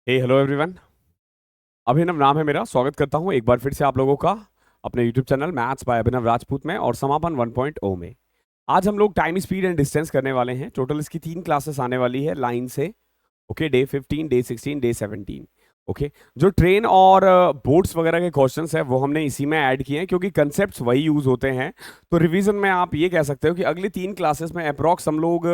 Hello everyone. अभिनव नाम है मेरा। स्वागत करता हूं एक बार फिर से आप लोगों का अपने यूट्यूब चैनल मैथ्स बाय अभिनव राजपूत में और समापन 1.0 में। आज हम लोग टाइम स्पीड एंड डिस्टेंस करने वाले हैं। टोटल इसकी 3 क्लासेस आने वाली है लाइन से। Okay, day 15, day 16, day 17। Okay, जो ट्रेन और बोट्स वगैरह के क्वेश्चंस है वो हमने इसी में ऐड किए हैं क्योंकि कंसेप्ट्स वही यूज होते हैं। तो रिवीजन में आप ये कह सकते हो कि अगली 3 क्लासेस में अप्रॉक्स हम लोग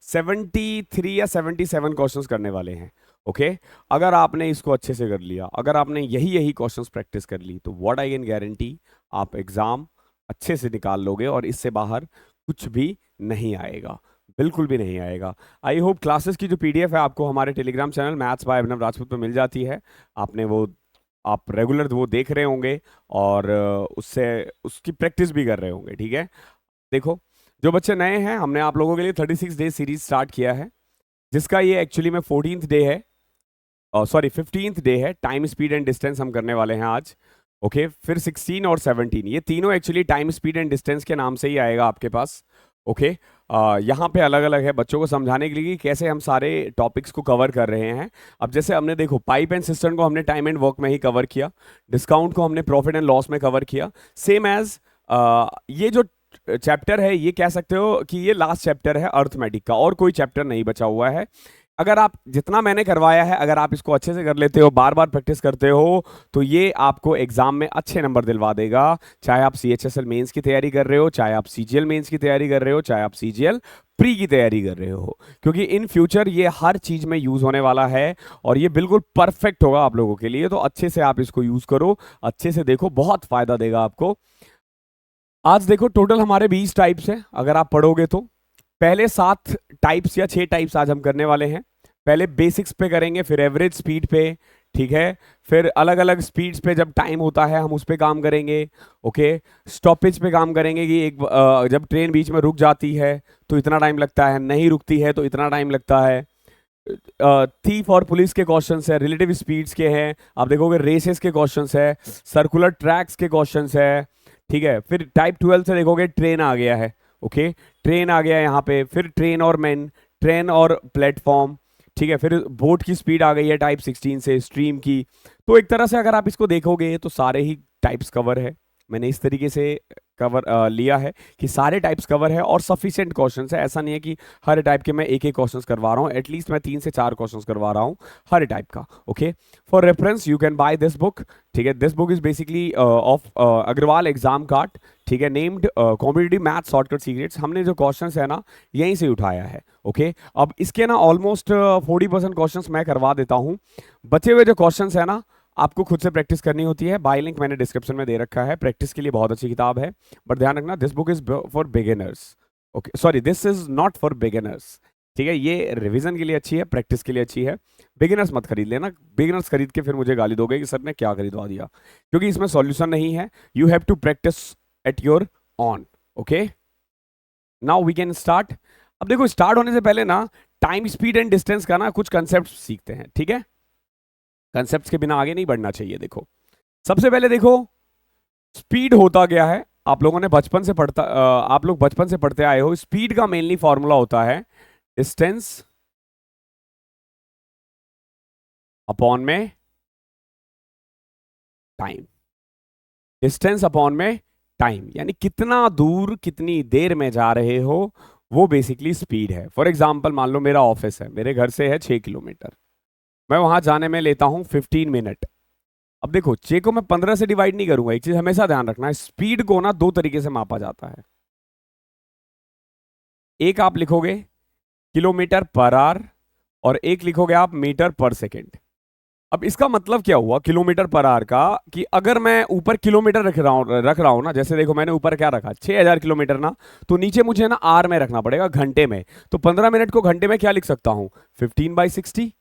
73 या 77 क्वेश्चंस करने वाले हैं। ओके, अगर आपने इसको अच्छे से कर लिया, अगर आपने यही यही क्वेश्चंस प्रैक्टिस कर ली, तो व्हाट आई कैन गारंटी आप एग्जाम अच्छे से निकाल लोगे और इससे बाहर कुछ भी नहीं आएगा, बिल्कुल भी नहीं आएगा। आई होप क्लासेस की जो पीडीएफ है आपको हमारे टेलीग्राम चैनल मैथ्स बाय अभिनव राजपूत पे मिल जाती है। आपने वो आप रेगुलर वो देख रहे होंगे और उससे उसकी प्रैक्टिस भी कर रहे होंगे। ठीक है, देखो, जो बच्चे नए हैं, हमने आप लोगों के लिए 36 डे सीरीज स्टार्ट किया है, जिसका ये एक्चुअली में 14th डे है, सॉरी 15th डे है। टाइम स्पीड एंड डिस्टेंस हम करने वाले हैं आज। ओके, फिर 16 और 17, ये तीनों actually time speed and distance के नाम से ही आएगा आपके पास। ओके, यहाँ पे अलग अलग है बच्चों को समझाने के लिए कि कैसे हम सारे टॉपिक्स को कवर कर रहे हैं। अब जैसे हमने देखो, पाइप एंड सिस्टम को हमने टाइम एंड वर्क में ही कवर किया, डिस्काउंट को हमने प्रॉफिट एंड लॉस में कवर किया। सेम एज ये जो चैप्टर है, ये कह सकते हो कि ये लास्ट चैप्टर है अर्थमेटिक का, और कोई चैप्टर नहीं बचा हुआ है। अगर आप जितना मैंने करवाया है, अगर आप इसको अच्छे से कर लेते हो, बार बार प्रैक्टिस करते हो, तो ये आपको एग्जाम में अच्छे नंबर दिलवा देगा। चाहे आप CHSL मेंस की तैयारी कर रहे हो, चाहे आप CGL मेंस की तैयारी कर रहे हो, चाहे आप CGL प्री की तैयारी कर रहे हो, क्योंकि इन फ्यूचर ये हर चीज में यूज होने वाला है और ये बिल्कुल परफेक्ट होगा आप लोगों के लिए। तो अच्छे से आप इसको यूज करो, अच्छे से देखो, बहुत फायदा देगा आपको। आज देखो, टोटल हमारे 20 टाइप्स हैं अगर आप पढ़ोगे तो। पहले 7 टाइप्स या 6 टाइप्स आज हम करने वाले हैं। पहले बेसिक्स पे करेंगे, फिर एवरेज स्पीड पे, ठीक है, फिर अलग अलग स्पीड्स पे जब टाइम होता है हम उस पे काम करेंगे। ओके, स्टॉपेज पे काम करेंगे कि जब ट्रेन बीच में रुक जाती है तो इतना टाइम लगता है, नहीं रुकती है तो इतना टाइम लगता है। थीफ और पुलिस के क्वेश्चंस है, रिलेटिव स्पीड्स के हैं, आप देखोगे रेसेस के क्वेश्चंस है, सर्कुलर ट्रैक्स के क्वेश्चंस है। ठीक है, फिर टाइप 12 से देखोगे ट्रेन आ गया है। ओके, ट्रेन आ गया है यहाँ पे, फिर ट्रेन और मैन, ट्रेन और प्लेटफॉर्म। ठीक है, फिर बोट की स्पीड आ गई है टाइप 16 से, स्ट्रीम की। तो एक तरह से अगर आप इसको देखोगे तो सारे ही टाइप्स कवर है। मैंने इस तरीके से कवर लिया है कि सारे टाइप्स कवर है और सफिशिएंट क्वेश्चंस है। ऐसा नहीं है कि हर टाइप के मैं एक एक क्वेश्चंस करवा रहा हूँ, एटलीस्ट मैं 3 से 4 क्वेश्चंस करवा रहा हूँ हर टाइप का। Okay, for reference you can buy this book. ठीक है, this book is basically of Agarwal exam card. ठीक है, named competitive math shortcut secrets. हमने जो क्वेश्चंस है ना, यहीं से उठाया है। ओके, अब इसके ना ऑलमोस्ट 40% क्वेश्चंस मैं करवा देता हूँ। बचे हुए जो क्वेश्चंस है ना, आपको खुद से प्रैक्टिस करनी होती है। बाय लिंक मैंने डिस्क्रिप्शन में दे रखा है, प्रैक्टिस के लिए बहुत अच्छी किताब है। बट ध्यान रखना, this book is for beginners. Okay, sorry, this is not for beginners. ठीक है, ये रिवीजन के लिए अच्छी है, प्रैक्टिस के लिए अच्छी है। बिगिनर्स मत खरीद लेना, बिगिनर्स खरीद के फिर मुझे गाली दोगे कि सर ने क्या खरीदवा दिया, क्योंकि इसमें सॉल्यूशन नहीं है। You have to practise at your own. Okay, now we can start. अब देखो, स्टार्ट होने से पहले ना टाइम स्पीड एंड डिस्टेंस का ना कुछ कंसेप्ट सीखते हैं। ठीक है, कंसेप्ट के बिना आगे नहीं बढ़ना चाहिए। देखो, सबसे पहले देखो, स्पीड होता क्या है। आप लोगों ने बचपन से पढ़ता आप लोग बचपन से पढ़ते आए हो, स्पीड का मेनली फॉर्मूला होता है डिस्टेंस अपॉन में टाइम। डिस्टेंस अपॉन में टाइम, यानी कितना दूर कितनी देर में जा रहे हो, वो बेसिकली स्पीड है। फॉर एग्जाम्पल, मान लो मेरा ऑफिस है, मेरे घर से है 6 किलोमीटर, मैं वहां जाने में लेता हूं 15 मिनट। अब देखो, 6 को मैं 15 से डिवाइड नहीं करूंगा। एक चीज हमेशा ध्यान रखना है, स्पीड को ना 2 तरीके से मापा जाता है। एक आप लिखोगे किलोमीटर पर आवर और एक लिखोगे आप मीटर पर सेकेंड। अब इसका मतलब क्या हुआ किलोमीटर पर आवर का, कि अगर मैं ऊपर किलोमीटर रख रहा हूं ना, जैसे देखो मैंने ऊपर क्या रखा, 6000 किलोमीटर ना, तो नीचे मुझे ना आर में रखना पड़ेगा, घंटे में। तो 15 मिनट को घंटे में क्या लिख सकता हूं, 15/60।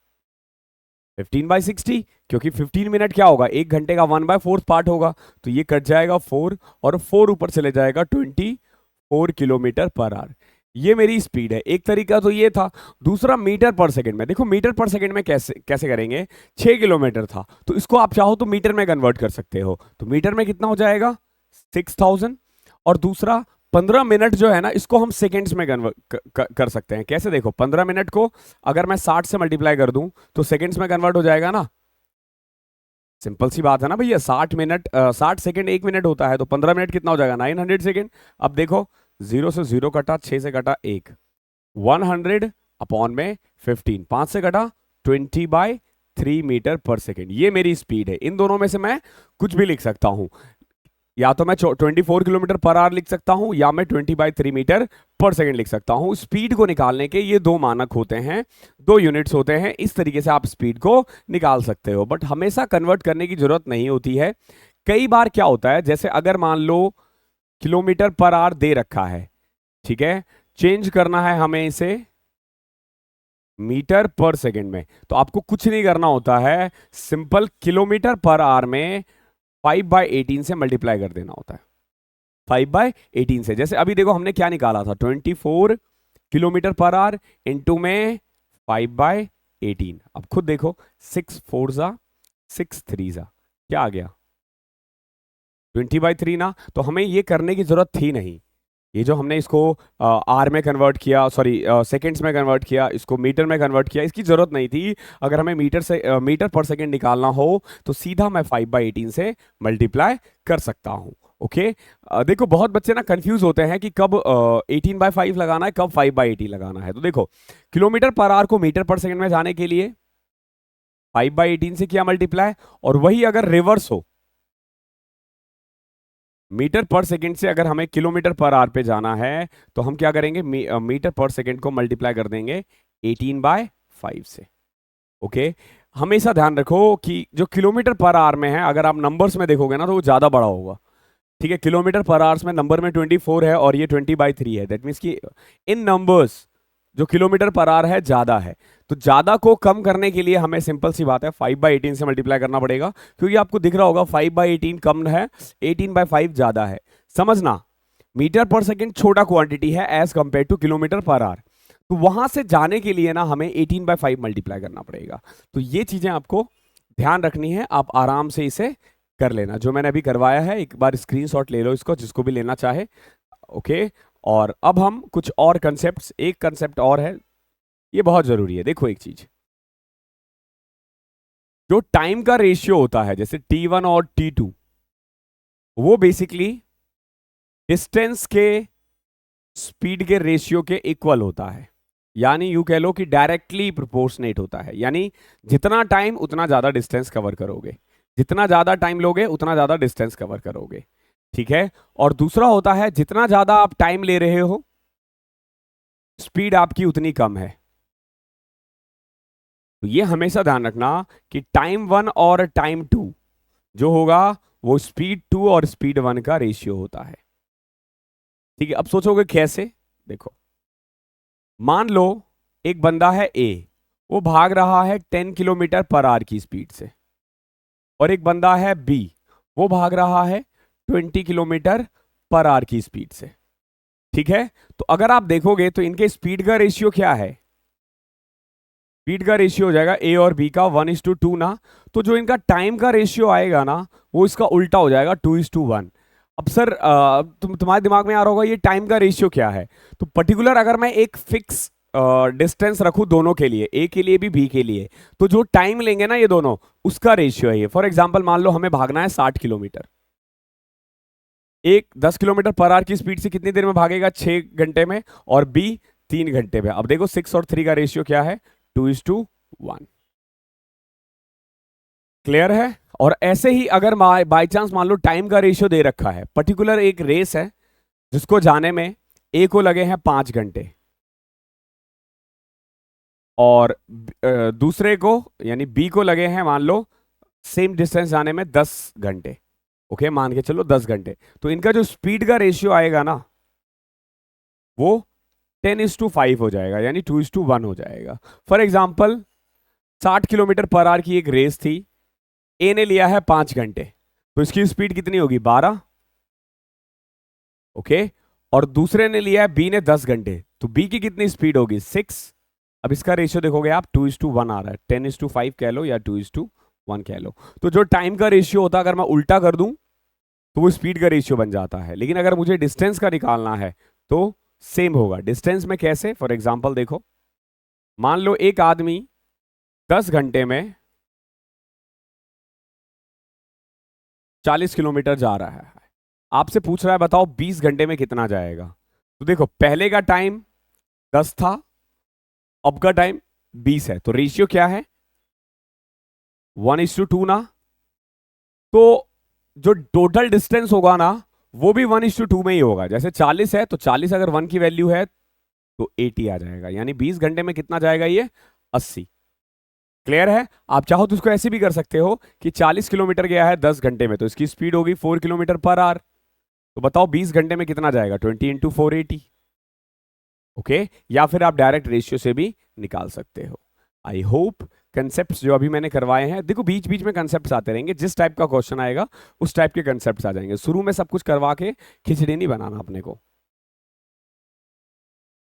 15/60, क्योंकि 15 मिनट क्या होगा, एक घंटे का 1/4 पार्ट होगा, तो ये कट जाएगा 4 और 4 ऊपर चले जाएगा 24 किलोमीटर पर आवर। ये मेरी स्पीड है। एक तरीका तो ये था। दूसरा मीटर पर सेकंड में, देखो मीटर पर सेकंड में कैसे कैसे करेंगे। 6 किलोमीटर था तो इसको आप चाहो तो मीटर में कन्वर्ट कर सकते हो, तो मीटर में कितना हो जाएगा 6000। और दूसरा 15 मिनट जो है ना, इसको हम सेकेंड्स में कन्वर्ट कर सकते हैं। कैसे? देखो, 15 मिनट को अगर मैं 60 से मल्टीप्लाई कर दूं तो सेकेंड्स में कन्वर्ट हो जाएगा ना। सिंपल सी बात है ना भैया, 60 सेकंड 1 मिनट होता है, तो 15 मिनट कितना हो जाएगा? 900 सेकंड। अब देखो, 0 से 0 कटा, 6 से कटा 1, 100 अपॉन में 15, 5 से कटा 20/3 मीटर पर सेकेंड। ये मेरी स्पीड है। इन दोनों में से मैं कुछ भी लिख सकता हूं, या तो मैं 24 किलोमीटर पर आवर लिख सकता हूं, या मैं 20/3 मीटर पर सेकेंड लिख सकता हूं। स्पीड को निकालने के ये दो मानक होते हैं, दो यूनिट्स होते हैं। इस तरीके से आप स्पीड को निकाल सकते हो, बट हमेशा कन्वर्ट करने की जरूरत नहीं होती है। कई बार क्या होता है, जैसे अगर मान लो किलोमीटर पर आवर दे रखा है, ठीक है, चेंज करना है हमें इसे मीटर पर सेकेंड में, तो आपको कुछ नहीं करना होता है, सिंपल किलोमीटर पर आवर में 5/18 से मल्टीप्लाई कर देना होता है। 5/18 से, जैसे अभी देखो हमने क्या निकाला था, 24 किलोमीटर पर आवर इंटू में 5/18। अब खुद देखो, 6 4 जा 6 3 जा, क्या आ गया? 20/3 ना। तो हमें ये करने की जरूरत थी नहीं। ये जो हमने इसको आर में कन्वर्ट किया, सॉरी सेकेंड्स में कन्वर्ट किया, इसको मीटर में कन्वर्ट किया, इसकी जरूरत नहीं थी। अगर हमें मीटर पर सेकेंड निकालना हो तो सीधा मैं 5/18 से मल्टीप्लाई कर सकता हूं। ओके, देखो बहुत बच्चे ना कंफ्यूज होते हैं कि कब 18/5 लगाना है, कब 5/18 लगाना है। तो देखो, किलोमीटर पर आवर को मीटर पर सेकेंड में जाने के लिए 5/18 से किया मल्टीप्लाई, और वही अगर रिवर्स हो, मीटर पर सेकंड से अगर हमें किलोमीटर पर आवर पे जाना है, तो हम क्या करेंगे, मीटर पर सेकंड को मल्टीप्लाई कर देंगे 18/5 से। ओके, हमेशा ध्यान रखो कि जो किलोमीटर पर आवर में है, अगर आप नंबर्स में देखोगे ना तो वो ज्यादा बड़ा होगा। ठीक है, किलोमीटर पर आवर्स में नंबर में 24 है और ये 20/3 है। दैट मीन्स कि इन नंबर्स जो किलोमीटर पर आवर है ज्यादा है, तो ज्यादा को कम करने के लिए हमें सिंपल सी बात है 5/18 से मल्टीप्लाई करना पड़ेगा, क्योंकि आपको दिख रहा होगा 5/18 कम है, 18/5 ज्यादा है। समझना, मीटर पर सेकेंड छोटा क्वांटिटी है as compare to kilometre per hour, तो वहां से जाने के लिए ना हमें 18/5 मल्टीप्लाई करना पड़ेगा। तो ये चीजें आपको ध्यान रखनी है, आप आराम से इसे कर लेना। जो मैंने अभी करवाया है, एक बार स्क्रीनशॉट ले लो इसको, जिसको भी लेना चाहे। ओके, और अब हम कुछ और कंसेप्ट्स, एक कंसेप्ट और है, ये बहुत जरूरी है। देखो एक चीज, जो टाइम का रेशियो होता है, जैसे T1 और T2, वो बेसिकली डिस्टेंस के स्पीड के रेशियो के इक्वल होता है। यानी यू कह लो कि डायरेक्टली प्रोपोर्शनेट होता है। यानी जितना टाइम उतना ज्यादा डिस्टेंस कवर करोगे, जितना ज्यादा टाइम लोगे उतना ज्यादा डिस्टेंस कवर करोगे। ठीक है, और दूसरा होता है, जितना ज्यादा आप टाइम ले रहे हो, स्पीड आपकी उतनी कम है। तो ये हमेशा ध्यान रखना कि टाइम 1 और टाइम 2 जो होगा, वो स्पीड 2 और स्पीड 1 का रेशियो होता है। ठीक है, अब सोचोगे कैसे? देखो, मान लो एक बंदा है ए, वो भाग रहा है 10 किलोमीटर पर आवर की स्पीड से, और एक बंदा है बी, वो भाग रहा है 20 किलोमीटर पर आवर की स्पीड से। ठीक है, तो अगर आप देखोगे तो इनके स्पीड का रेशियो क्या है? स्पीड का रेशियो हो जाएगा ए और बी का 1:2 ना। तो जो इनका टाइम का रेशियो आएगा ना, वो इसका उल्टा हो जाएगा, 2:1। अब सर तुम्हारे दिमाग में आ रहा होगा ये टाइम का रेशियो क्या है। तो पर्टिकुलर अगर मैं एक फिक्स डिस्टेंस रखूं दोनों के लिए, ए के लिए भी बी के लिए, तो जो टाइम लेंगे ना ये दोनों, उसका रेशियो है ये। फॉर एग्जाम्पल मान लो हमें भागना है 60 किलोमीटर, एक 10 किलोमीटर पर आवर की स्पीड से कितनी देर में भागेगा? 6 घंटे में, और बी 3 घंटे में। अब देखो 6 और 3 का रेशियो क्या है? 2:1। क्लियर है? और ऐसे ही अगर बाई चांस मान लो टाइम का रेशियो दे रखा है, पर्टिकुलर एक रेस है जिसको जाने में ए को लगे हैं 5 घंटे, और दूसरे को यानी बी को लगे हैं मान लो सेम डिस्टेंस जाने में 10 घंटे। ओके, मान के चलो 10 घंटे। तो इनका जो स्पीड का रेशियो आएगा ना, वो 10:5 हो जाएगा, यानी 2:1 हो जाएगा। For example 60 kilometre per our की एक रेस थी, ए ने लिया है 5 घंटे, तो इसकी स्पीड कितनी होगी? 12। ओके, और दूसरे ने लिया है बी ने 10 घंटे, तो बी की कितनी स्पीड होगी? 6। अब इसका रेशियो देखोगे आप 2:1 आ रहा है, 10:5 कह लो या 2:1 कह लो। तो जो टाइम का रेशियो होता है, अगर मैं उल्टा कर दूं तो वो स्पीड का रेशियो बन जाता है। लेकिन अगर मुझे डिस्टेंस का निकालना है तो सेम होगा। डिस्टेंस में कैसे, फॉर एग्जांपल देखो, मान लो एक आदमी 10 घंटे में 40 किलोमीटर जा रहा है, आपसे पूछ रहा है बताओ 20 घंटे में कितना जाएगा। तो देखो पहले का टाइम 10 था, अब का टाइम 20 है, तो रेशियो क्या है, 1:2 ना। तो जो टोटल डिस्टेंस होगा ना वो भी 1:2 में ही होगा। जैसे 40 है तो 40 अगर 1 की वैल्यू है तो 80 आ जाएगा, यानी 20 घंटे में कितना जाएगा ये, 80। क्लियर है। आप चाहो तो इसको ऐसे भी कर सकते हो कि 40 किलोमीटर गया है 10 घंटे में, तो इसकी स्पीड होगी 4 किलोमीटर पर आवर। तो बताओ 20 घंटे में कितना जाएगा, 20 × 480। ओके, या फिर आप डायरेक्ट रेशियो से भी निकाल सकते हो। आई होप कंसेप्ट जो अभी मैंने करवाए हैं, देखो बीच बीच में कंसेप्ट आते रहेंगे, जिस टाइप का क्वेश्चन आएगा उस टाइप के कंसेप्ट आ जाएंगे। शुरू में सब कुछ करवा के खिचड़ी नहीं बनाना अपने को।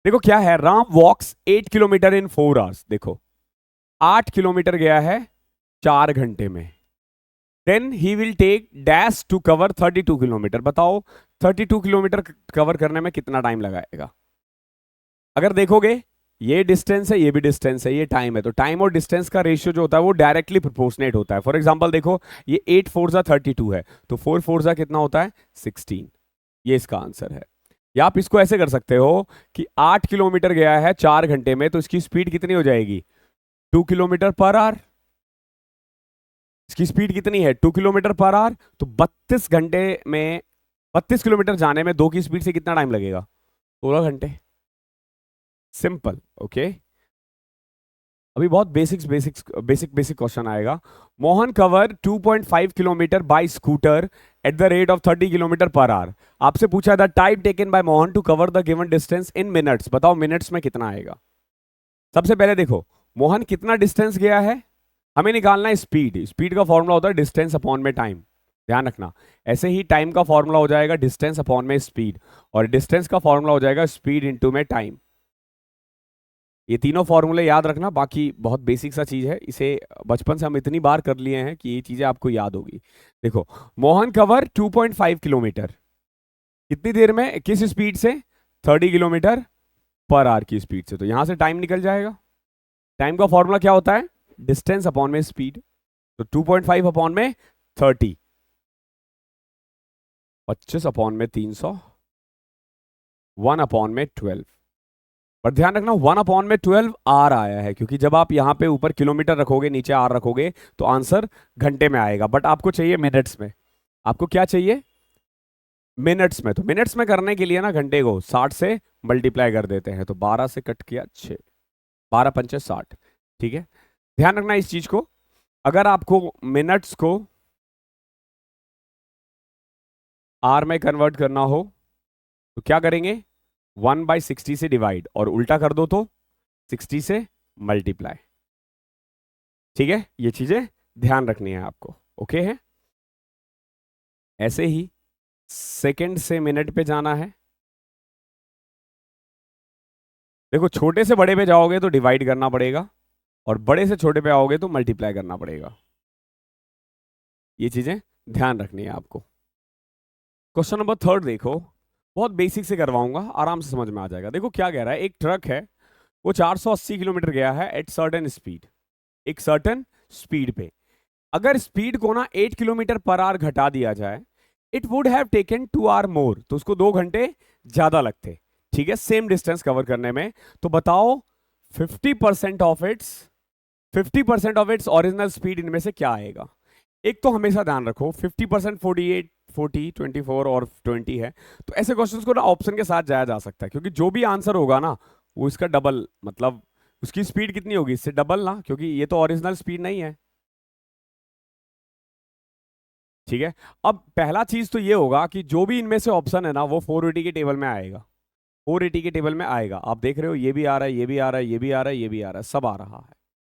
देखो क्या है, Ram walks 8 kilometre in 4 hours. देखो 8 किलोमीटर गया है 4 घंटे में। Then he will take dash to cover 32 kilometre. बताओ 32 किलोमीटर कवर करने में कितना टाइम लगाएगा। अगर देखोगे ये डिस्टेंस है, ये भी डिस्टेंस है, ये टाइम है, तो टाइम और डिस्टेंस का रेशियो जो होता है वो डायरेक्टली प्रोपोर्शनेट होता है। फॉर एग्जांपल देखो ये 8 4 32 है, तो 4 4 कितना होता है, 16। ये इसका आंसर है। या आप इसको ऐसे कर सकते हो कि 8 किलोमीटर गया है 4 घंटे में, तो इसकी स्पीड कितनी हो जाएगी, 2 किलोमीटर पर आवर। इसकी स्पीड कितनी है, 2 किलोमीटर पर आवर। तो 32 घंटे में 32 किलोमीटर जाने में 2 की स्पीड से कितना टाइम लगेगा, 16 घंटे। सिंपल। ओके, अभी बहुत बेसिक क्वेश्चन आएगा। Mohan cover 2.5 kilometre by scooter at the rate of 30 kilometre per hour. आपसे पूछा था time taken by Mohan to cover the given distance in minutes. बताओ मिनट्स में कितना आएगा। सबसे पहले देखो मोहन कितना डिस्टेंस गया है, हमें निकालना है स्पीड। स्पीड का फॉर्मूला होता है डिस्टेंस अपॉन में टाइम, ध्यान रखना। ऐसे ही टाइम का फॉर्मूला हो जाएगा डिस्टेंस अपॉन में स्पीड, और डिस्टेंस का फॉर्मूला हो जाएगा स्पीड इनटू में टाइम। ये तीनों फॉर्मूले याद रखना। बाकी बहुत बेसिक सा चीज है, इसे बचपन से हम इतनी बार कर लिए हैं कि ये चीजें आपको याद होगी। देखो मोहन कवर 2.5 किलोमीटर कितनी देर में, किस स्पीड से, 30 किलोमीटर पर आवर की स्पीड से। तो यहां से टाइम निकल जाएगा। टाइम का फॉर्मूला क्या होता है, डिस्टेंस अपॉन में स्पीड। तो 2.5 अपॉन में 30, 25 अपॉन में 300, 1 अपॉन में 12। पर ध्यान रखना 1 अपॉन में 12 आर आया है, क्योंकि जब आप यहां पे ऊपर किलोमीटर रखोगे नीचे आर रखोगे तो आंसर घंटे में आएगा, बट आपको चाहिए मिनट्स में। आपको क्या चाहिए, मिनट्स में। तो मिनट्स में करने के लिए ना घंटे को 60 से मल्टीप्लाई कर देते हैं, तो 12 से कट किया 6, 12 पंचे 60। ठीक है, ध्यान रखना इस चीज को। अगर आपको मिनट्स को आर में कन्वर्ट करना हो तो क्या करेंगे, 1/60 से डिवाइड, और उल्टा कर दो तो 60 से मल्टीप्लाई। ठीक है, ये चीजें ध्यान रखनी है आपको। ओके है। ऐसे ही सेकंड से मिनट पे जाना है। देखो छोटे से बड़े पे जाओगे तो डिवाइड करना पड़ेगा, और बड़े से छोटे पे आओगे तो मल्टीप्लाई करना पड़ेगा। ये चीजें ध्यान रखनी है आपको। क्वेश्चन नंबर 3 देखो, बहुत बेसिक से करवाऊंगा, आराम से समझ में आ जाएगा। देखो क्या कह रहा है, एक ट्रक है वो 480 किलोमीटर गया है एट सर्टेन स्पीड, एक सर्टेन स्पीड पे। अगर स्पीड को ना 8 किलोमीटर पर आवर घटा दिया जाए, it would have taken 2 hour more, तो उसको 2 घंटे ज्यादा लगते। ठीक है, सेम डिस्टेंस कवर करने में। तो बताओ 50% of its 50% of its original speed इनमें से क्या आएगा। एक तो हमेशा ध्यान रखो 50% 48 40 24 और 20 है, तो ऐसे क्वेश्चंस को ना ऑप्शन के साथ जाया जा सकता है, क्योंकि जो भी आंसर होगा ना वो इसका डबल, मतलब उसकी स्पीड कितनी होगी, इससे डबल ना, क्योंकि ये तो ओरिजिनल स्पीड नहीं है। ठीक है, अब पहला चीज तो ये होगा कि जो भी इनमें से ऑप्शन है ना वो 480 के टेबल में आएगा, 480 के टेबल में आएगा। आप देख रहे हो ये भी आ रहा है, ये भी आ रहा है, ये भी आ रहा है, ये भी आ रहा है, सब आ रहा है।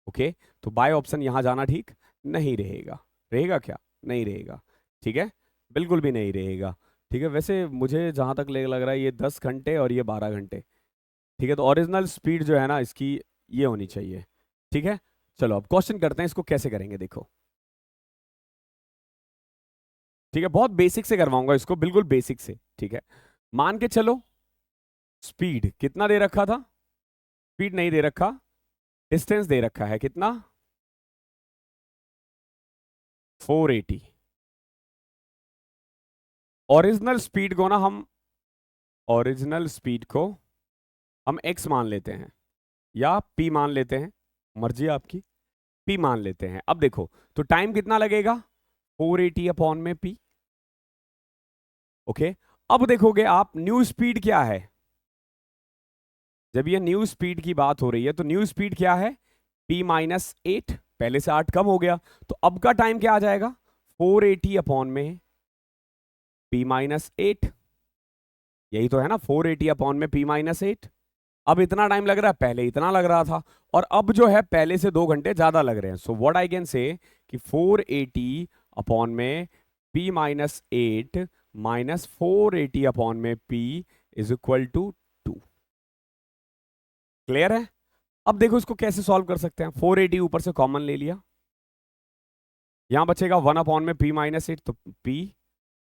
ओके, तो बाय ऑप्शन यहां जाना ठीक नहीं रहेगा। रहेगा क्या, नहीं रहेगा। ठीक है, बिल्कुल भी नहीं रहेगा। ठीक है, वैसे मुझे जहां तक लग रहा है ये 10 घंटे और ये 12 घंटे। ठीक है, तो ओरिजिनल स्पीड जो है ना इसकी ये होनी चाहिए। ठीक है, चलो अब क्वेश्चन करते हैं, इसको कैसे करेंगे देखो। ठीक है, बहुत बेसिक से करवाऊंगा इसको, बिल्कुल बेसिक से। ठीक है, मान के चलो स्पीड कितना दे रखा था, स्पीड नहीं दे रखा, डिस्टेंस दे रखा है कितना, 480। ओरिजिनल स्पीड को ना हम, ओरिजिनल स्पीड को हम x मान लेते हैं या p मान लेते हैं, मर्जी आपकी, p मान लेते हैं। अब देखो तो टाइम कितना लगेगा, 480 अपॉन में p। ओके, अब देखोगे आप न्यू स्पीड क्या है, जब ये न्यू स्पीड की बात हो रही है तो न्यू स्पीड क्या है, p-8, पहले से 8 कम हो गया, तो अब का टाइम क्या आ जाएगा, 480 अपॉन में p-8। यही तो है ना, 480 अपॉन में p-8। अब इतना टाइम लग रहा है, पहले इतना लग रहा था, और अब जो है पहले से 2 घंटे ज्यादा लग रहे हैं। So what I can say कि 480 अपॉन में p-8 माइनस 480 अपॉन में p is equal to 2। Clear है? अब देखो इसको कैसे सॉल्व कर सकते हैं, 480 ऊपर से कॉमन ले लिया, यहां बचेगा 1 अपॉन में p-8, तो p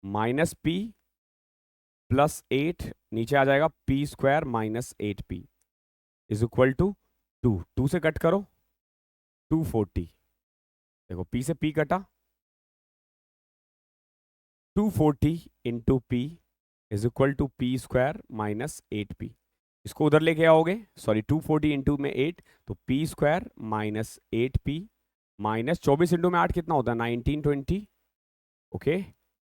माइनस p प्लस 8 नीचे आ जाएगा, p square minus 8p is equal to 2। 2 से कट करो, 240। देखो p से p कटा, 240 into p is equal to p square minus 8p। इसको उधर लेके आओगे, सॉरी 240 इंटू में 8, तो P square minus 8p minus 24 into में 8 कितना होता है, 1920। ओके,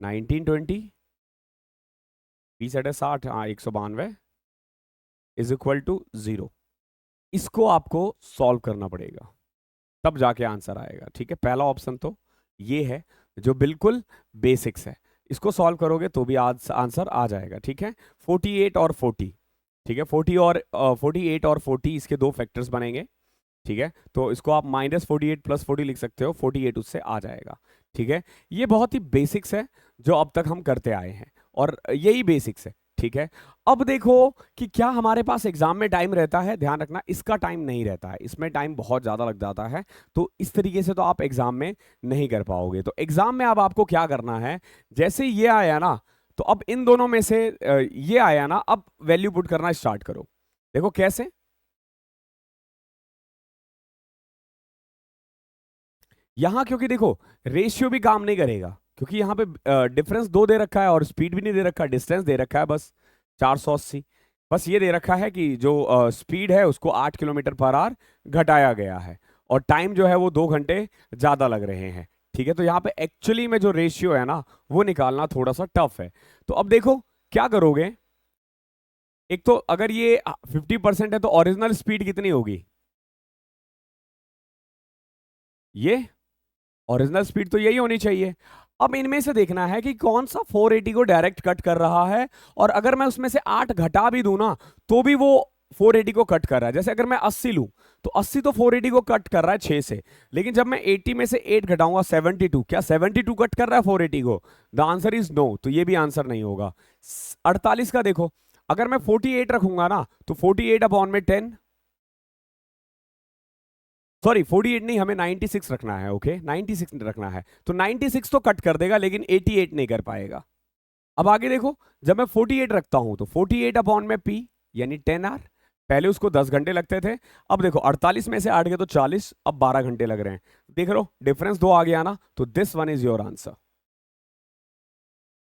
1920 20 हाँ 192 इज इक्वल टू 0। इसको आपको सॉल्व करना पड़ेगा, तब जाके आंसर आएगा। ठीक है, पहला ऑप्शन तो ये है जो बिल्कुल बेसिक्स है, इसको सॉल्व करोगे तो भी आंसर आ जाएगा। ठीक है, 48 और 40, ठीक है, 48 और 40 इसके दो फैक्टर्स बनेंगे। ठीक है, तो इसको आप -48 प्लस 40 लिख सकते हो, 48 उससे आ जाएगा। ठीक है, ये बहुत ही बेसिक्स है जो अब तक हम करते आए हैं, और यही बेसिक्स है। ठीक है, अब देखो कि क्या हमारे पास एग्जाम में टाइम रहता है, ध्यान रखना इसका टाइम नहीं रहता है, इसमें टाइम बहुत ज्यादा लग जाता है, तो इस तरीके से तो आप एग्जाम में नहीं कर पाओगे। तो एग्जाम में अब आपको क्या करना है, जैसे ये आया ना, तो अब इन दोनों में से ये आया ना, अब वैल्यू पुट करना स्टार्ट करो। देखो कैसे, यहां क्योंकि देखो रेशियो भी काम नहीं करेगा, क्योंकि यहां पे डिफरेंस 2 दे रखा है और स्पीड भी नहीं दे रखा, डिस्टेंस दे रखा है बस 480। बस ये दे रखा है कि जो स्पीड है उसको 8 किलोमीटर पर आवर घटाया गया है, और टाइम जो है वो 2 घंटे ज्यादा लग रहे हैं। ठीक है, तो यहाँ पे एक्चुअली में जो रेशियो है ना वो निकालना थोड़ा सा टफ है। तो अब देखो क्या करोगे, एक तो अगर ये 50% है तो ओरिजिनल स्पीड कितनी होगी, ये ओरिजिनल स्पीड तो यही होनी चाहिए। अब इनमें से देखना है कि कौन सा 480 को डायरेक्ट कट कर रहा है, और अगर मैं उसमें से 8 घटा भी दूं ना तो भी वो 480 को कट कर रहा है। जैसे अगर मैं 80 लूं तो 80 तो 480 को कट कर रहा है 6 से, लेकिन जब मैं 80 में से 8 घटाऊंगा 72, क्या 72 कट कर रहा है 480 को? द आंसर इज नो, तो ये भी आंसर नहीं होगा। 48 का देखो, अगर मैं 48 रखूंगा ना तो 48 अपॉन में 10, सॉरी 48 नहीं, हमें 96 रखना है। ओके, 96 रखना है, तो 96 तो कट कर देगा लेकिन 88 नहीं कर पाएगा। अब आगे देखो, जब मैं 48 रखता हूं तो 48 अपॉन में पी यानी 10 आवर, पहले उसको 10 घंटे लगते थे, अब देखो 48 में से 8 गए तो 40, अब 12 घंटे लग रहे हैं। देख लो डिफरेंस 2 आ गया ना, तो this one is your answer.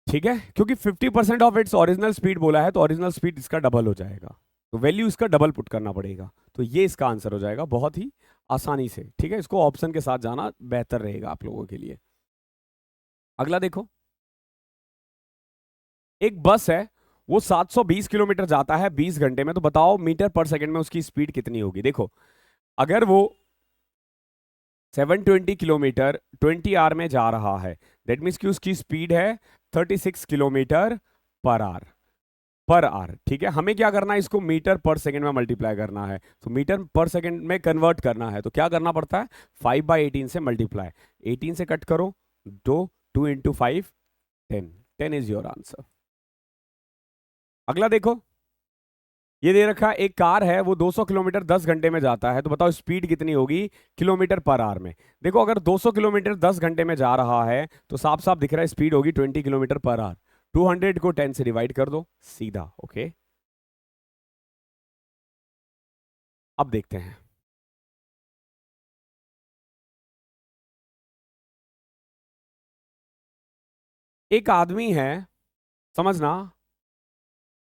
ठीक है, क्योंकि 50% ऑफ इट्स ओरिजिनल स्पीड बोला है, तो ओरिजिनल स्पीड इसका डबल हो जाएगा, तो वैल्यू इसका डबल पुट करना पड़ेगा, तो ये इसका आंसर हो जाएगा बहुत ही आसानी से। ठीक है, इसको ऑप्शन के साथ जाना बेहतर रहेगा आप लोगों के लिए। अगला देखो, एक बस है, वो 720 किलोमीटर जाता है 20 घंटे में, तो बताओ मीटर पर सेकंड में उसकी स्पीड कितनी होगी। देखो अगर वो 720 किलोमीटर 20 आवर में जा रहा है, दैट मीन्स कि उसकी स्पीड है 36 किलोमीटर पर आवर। ठीक है, हमें क्या करना है, इसको मीटर पर सेकंड में मल्टीप्लाई करना है, तो मीटर पर सेकंड में कन्वर्ट करना है, तो क्या करना पड़ता है, 5/18 से मल्टीप्लाई, 18 से कट करो, 2 इंटू 5 10, 10 इज योर आंसर। अगला देखो, ये दे रखा है एक कार है, वो 200 किलोमीटर 10 घंटे में जाता है, तो बताओ स्पीड कितनी होगी किलोमीटर पर आवर में। देखो अगर 200 किलोमीटर 10 घंटे में जा रहा है तो साफ साफ दिख रहा है स्पीड होगी 20 किलोमीटर पर आवर। 200 को 10 से डिवाइड कर दो सीधा। ओके, अब देखते हैं। एक आदमी है, समझना,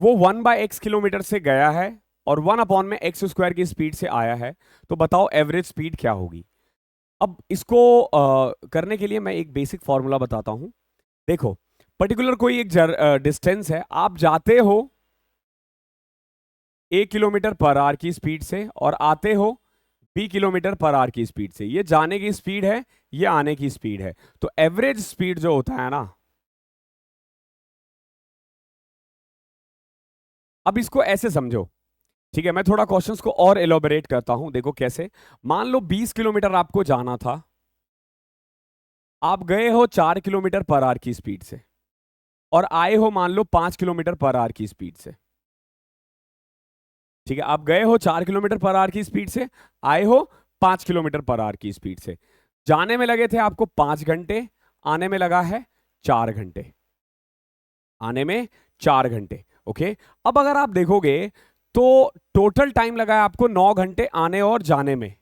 वो 1/x किलोमीटर से गया है और 1 अपॉन में एक्स स्क्वायर की स्पीड से आया है, तो बताओ एवरेज स्पीड क्या होगी। अब इसको करने के लिए मैं एक बेसिक फॉर्मूला बताता हूं। देखो, पर्टिकुलर कोई एक डिस्टेंस है, आप जाते हो 1 किलोमीटर पर आवर की स्पीड से और आते हो 20 किलोमीटर पर आवर की स्पीड से। ये जाने की स्पीड है, ये आने की स्पीड है। तो एवरेज स्पीड जो होता है ना, अब इसको ऐसे समझो, ठीक है। मैं थोड़ा क्वेश्चंस को और एलोबरेट करता हूं, देखो कैसे। मान लो 20 किलोमीटर आपको जाना था, आप गए हो 4 किलोमीटर पर आवर की स्पीड से और आए हो मान लो 5 किलोमीटर पर आवर की स्पीड से। ठीक है, आप गए हो 4 किलोमीटर पर आवर की स्पीड से, आए हो 5 किलोमीटर पर आवर की स्पीड से। जाने में लगे थे आपको 5 घंटे, आने में लगा है 4 घंटे, आने में 4 घंटे। ओके, अब अगर आप देखोगे तो टोटल टाइम लगा है आपको 9 घंटे आने और जाने में।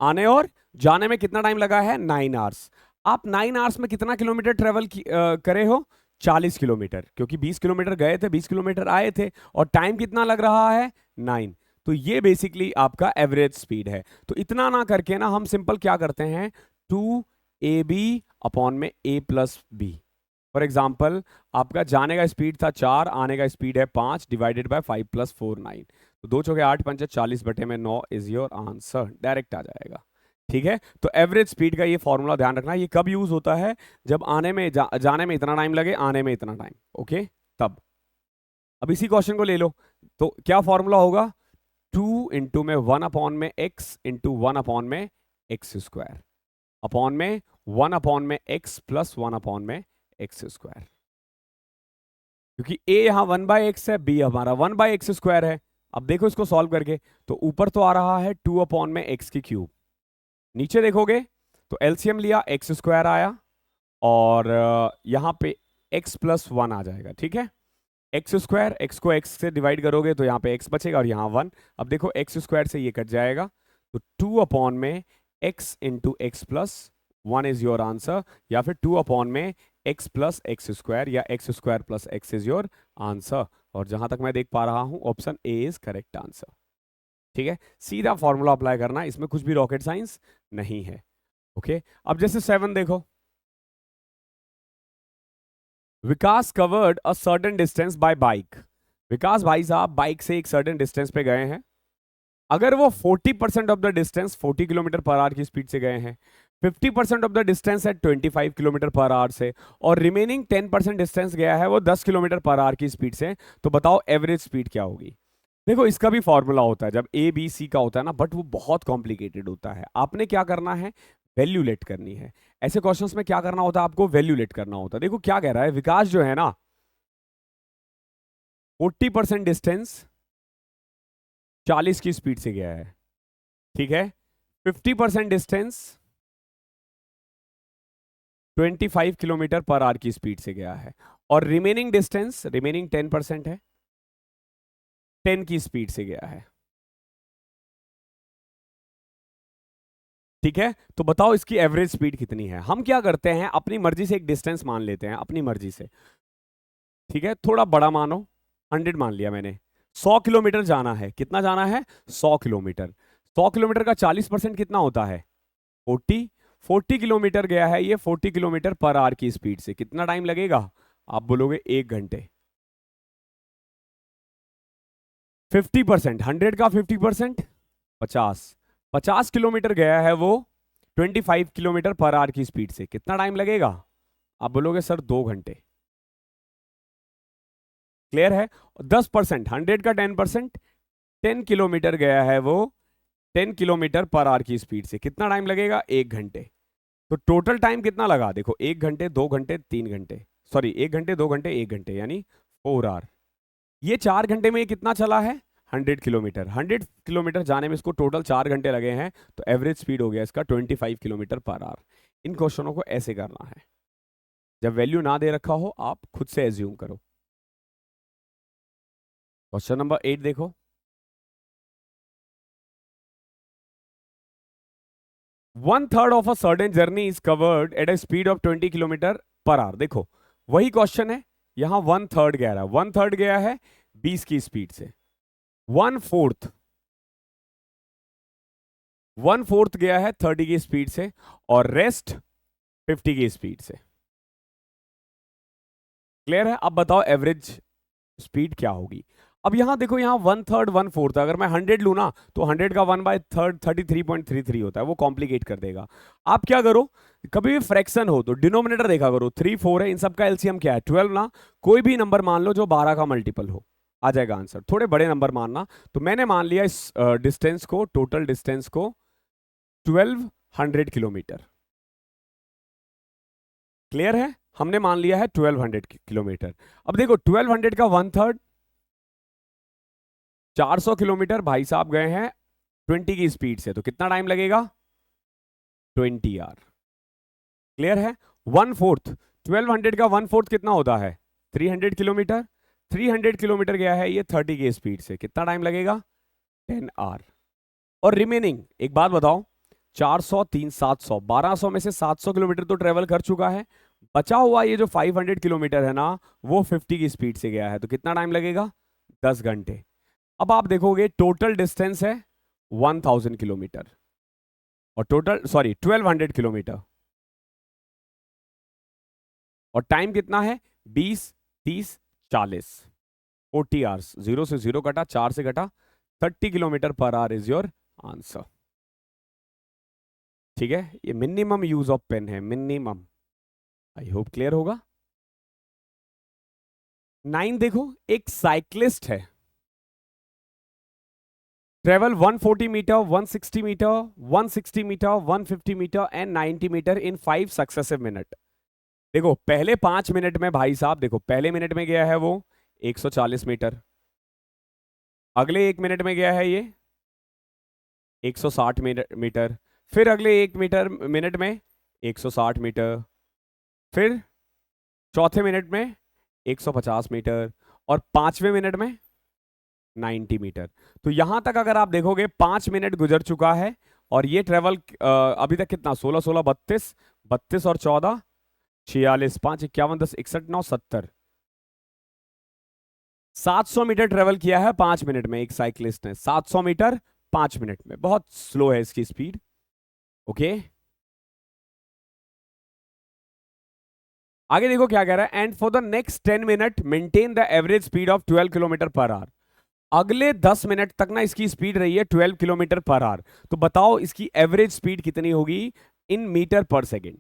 आने और जाने में कितना टाइम लगा है? 9 आवर्स। आप 9 आवर्स में कितना किलोमीटर ट्रेवल करे हो? 40 किलोमीटर, क्योंकि 20 किलोमीटर गए थे, 20 किलोमीटर आए थे, और टाइम कितना लग रहा है? 9। तो ये बेसिकली आपका एवरेज स्पीड है। तो इतना ना करके ना हम सिंपल क्या करते हैं, 2ab अपॉन में a plus b. For example, आपका जाने का स्पीड था 4, आने का स्पीड है 5, डिवाइडेड बाय 5 + 4 9। तो 2 चौके 8 पंचे 40/9 इज योर आंसर, डायरेक्ट आ जाएगा। ठीक है, तो एवरेज स्पीड का ये फॉर्मूला ध्यान रखना। ये कब यूज होता है? जब आने में जाने में इतना टाइम लगे, आने में इतना टाइम। ओके, तब। अब इसी क्वेश्चन को ले लो, तो क्या फॉर्मूला होगा? 2 इंटू में 1 अपॉन में x इंटू 1 अपॉन में एक्स स्क्वायर अपॉन में 1 अपॉन में x प्लस 1 अपॉन में एक्स स्क्वायर। क्योंकि a यहां 1/x है, b हमारा 1/x स्क्वायर है। अब देखो इसको सॉल्व करके, तो ऊपर तो आ रहा है 2 अपॉन में एक्स की क्यूब, नीचे देखोगे तो एलसीएम लिया, एक्स स्क्वायर आया, और यहां पे x प्लस 1 आ जाएगा। ठीक है, एक्स स्क्वायर, एक्स को x से डिवाइड करोगे तो यहाँ पे x बचेगा और यहाँ 1। अब देखो एक्स स्क्वायर से ये कट जाएगा, तो 2 अपॉन में x into x plus 1 is your answer, या फिर 2 अपॉन में x प्लस एक्स स्क्वायर, या x square plus x is your answer. और जहां तक मैं देख पा रहा हूं option A is correct answer. ठीक है, सीधा फॉर्मूला अप्लाई करना, इसमें कुछ भी रॉकेट साइंस नहीं है। ओके, अब जैसे 7 देखो, Vikas covered a certain distance by bike. Vikas भाई साहब बाइक से एक सर्टेन डिस्टेंस पे गए हैं। अगर वो 40% of the distance 40 kilometre per our की स्पीड से गए हैं, 50% ऑफ द डिस्टेंस है 25 किलोमीटर पर आवर से, और रिमेनिंग 10% डिस्टेंस गया है वो 10 किलोमीटर पर आवर की स्पीड से, तो बताओ एवरेज स्पीड क्या होगी। देखो इसका भी फॉर्मूला होता है जब ए बी सी का होता है ना, बट वो बहुत कॉम्प्लिकेटेड होता है। आपने क्या करना है, वैल्यूलेट करनी है। ऐसे क्वेश्चंस में क्या करना होता है, आपको वैल्यूलेट करना होता है। देखो क्या कह रहा है, विकास जो है ना 40% डिस्टेंस 40 की स्पीड से गया है। ठीक है, 50% डिस्टेंस 25 किलोमीटर पर आवर की स्पीड से गया है, और रिमेनिंग डिस्टेंस, रिमेनिंग 10% है, 10 की स्पीड से गया है। ठीक है, तो बताओ इसकी एवरेज स्पीड कितनी है। हम क्या करते हैं, अपनी मर्जी से एक डिस्टेंस मान लेते हैं, अपनी मर्जी से। ठीक है, थोड़ा बड़ा मानो, 100 मान लिया मैंने। 100 किलोमीटर जाना है, कितना जाना है? 100 किलोमीटर। 100 किलोमीटर का 40% कितना होता है? 40। 40 किलोमीटर गया है ये 40 किलोमीटर पर आवर की स्पीड से, कितना टाइम लगेगा? आप बोलोगे 1 घंटे। 50%, 100 का 50%, 50। 50 किलोमीटर गया है वो 25 किलोमीटर पर आवर की स्पीड से, कितना टाइम लगेगा? आप बोलोगे सर 2 घंटे। क्लियर है? 10%, 100 का 10%, 10 किलोमीटर गया है वो 10 किलोमीटर पर आवर की स्पीड से, कितना टाइम लगेगा? 1 घंटे। तो टोटल टाइम कितना लगा? देखो 1 घंटे, 2 घंटे, 3 घंटे, सॉरी 1 घंटे, 2 घंटे, 1 घंटे, यानी 4 आवर। ये 4 घंटे में कितना चला है? 100 किलोमीटर, 100 किलोमीटर जाने में इसको टोटल 4 घंटे लगे हैं, तो एवरेज स्पीड हो गया इसका 25 किलोमीटर पर आवर। इन क्वेश्चनों को ऐसे करना है, जब वैल्यू ना दे रखा हो आप खुद से एज्यूम करो। क्वेश्चन नंबर 8 देखो, one third of a certain journey is covered eight a speed of 20 kilometre per hour. देखो वही क्वेश्चन है, यहां वन थर्ड कह रहा है, वन थर्ड गया है 20 की स्पीड से, वन फोर्थ गया है 30 की स्पीड से, और रेस्ट 50 की स्पीड से। क्लियर है? अब बताओ एवरेज स्पीड क्या होगी। अब यहां देखो, यहां वन थर्ड वन फोर्थ, अगर मैं 100 लू ना तो 100 का 1/3 33.33 होता है, वो कॉम्प्लिकेट कर देगा। आप क्या करो, कभी भी फ्रैक्शन हो तो डिनोमिनेटर देखा करो, 3 4 है, इन सब का एलसीएम क्या है 12 ना, कोई भी नंबर मान लो जो 12 का मल्टीपल हो, आ जाएगा आंसर। थोड़े बड़े नंबर मानना, तो मैंने मान लिया इस डिस्टेंस को, टोटल डिस्टेंस को 1200 किलोमीटर। क्लियर है? हमने मान लिया है 1200 किलोमीटर। अब देखो 1200 का वन थर्ड 400 किलोमीटर भाई साहब गए हैं 20 की स्पीड से, तो कितना टाइम लगेगा 20 आवर। क्लियर है? वन फोर्थ 1200 का वन फोर्थ कितना होता है 300 किलोमीटर, 300 किलोमीटर गया है ये 30 की स्पीड से, कितना टाइम लगेगा 10 आवर। और रिमेनिंग एक बात बताओ, 400 3 700, 1200 में से 700 किलोमीटर तो ट्रेवल कर चुका है, बचा हुआ ये जो 500 किलोमीटर है ना, वो 50 की स्पीड से गया है, तो कितना टाइम लगेगा 10 घंटे। अब आप देखोगे टोटल डिस्टेंस है 1000 किलोमीटर, और टोटल 1200 किलोमीटर, और टाइम कितना है 20 30 40, 40 आवर्स। 0 से 0 कटा, 4 से कटा, 30 kilometre per our is your answer. ठीक है? ये मिनिमम यूज ऑफ पेन है, मिनिमम। आई होप क्लियर होगा। 9 देखो, एक साइक्लिस्ट है, travel 140 metre, 160 metre, 160 metre, 150 metre and 90 metre in 5 successive minute. देखो पहले 5 मिनट में भाई साहब, देखो पहले मिनट में गया है वो 140 मीटर, अगले 1 मिनट में गया है ये 160 मीटर, फिर अगले 1 मिनट में 160 मीटर, फिर चौथे मिनट में 150 मीटर, और 5वें मिनट में 90 मीटर। तो यहां तक अगर आप देखोगे 5 मिनट गुजर चुका है, और ये ट्रेवल अभी तक कितना 16 16 32 32 और 14 46 5 51 10 61 9 70, 700 मीटर ट्रेवल किया है 5 मिनट में एक साइक्लिस्ट ने, 700 मीटर 5 मिनट में, बहुत स्लो है इसकी स्पीड। ओके, आगे देखो क्या कह रहा है, and for the next 10 minute maintain the average speed of 12 kilometre per our. अगले 10 मिनट तक ना इसकी स्पीड रही है 12 किलोमीटर पर आवर, तो बताओ इसकी एवरेज स्पीड कितनी होगी इन मीटर पर सेकेंड।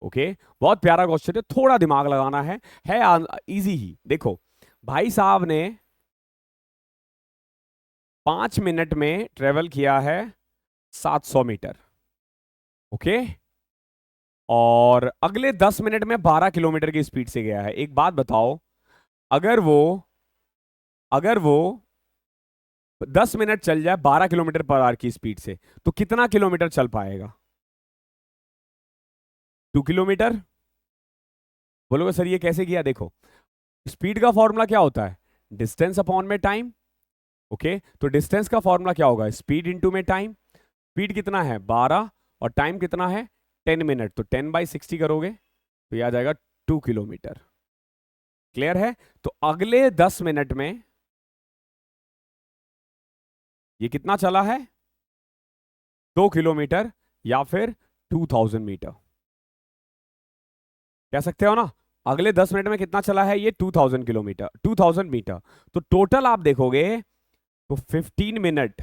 ओके, बहुत प्यारा क्वेश्चन है, थोड़ा दिमाग लगाना है इजी ही। देखो भाई साहब ने 5 मिनट में ट्रेवल किया है 700 मीटर। ओके, और अगले 10 मिनट में 12 किलोमीटर की स्पीड से गया है। एक बात बताओ, अगर वो 10 मिनट चल जाए 12 किलोमीटर पर आवर की स्पीड से, तो कितना किलोमीटर चल पाएगा 2 किलोमीटर। बोलोगे सर ये कैसे किया? देखो स्पीड का फॉर्मूला क्या होता है, डिस्टेंस अपॉन में टाइम। ओके, तो डिस्टेंस का फॉर्मूला क्या होगा, स्पीड इंटू में टाइम। स्पीड कितना है 12 और टाइम कितना है 10 मिनट, तो 10/60 करोगे तो यह आ जाएगा 2 किलोमीटर। क्लियर है? तो अगले 10 मिनट में ये कितना चला है 2 किलोमीटर या फिर 2000 मीटर। कह सकते हो ना, अगले 10 मिनट में कितना चला है ये 2000 किलोमीटर, 2000 मीटर। तो टोटल आप देखोगे तो 15 मिनट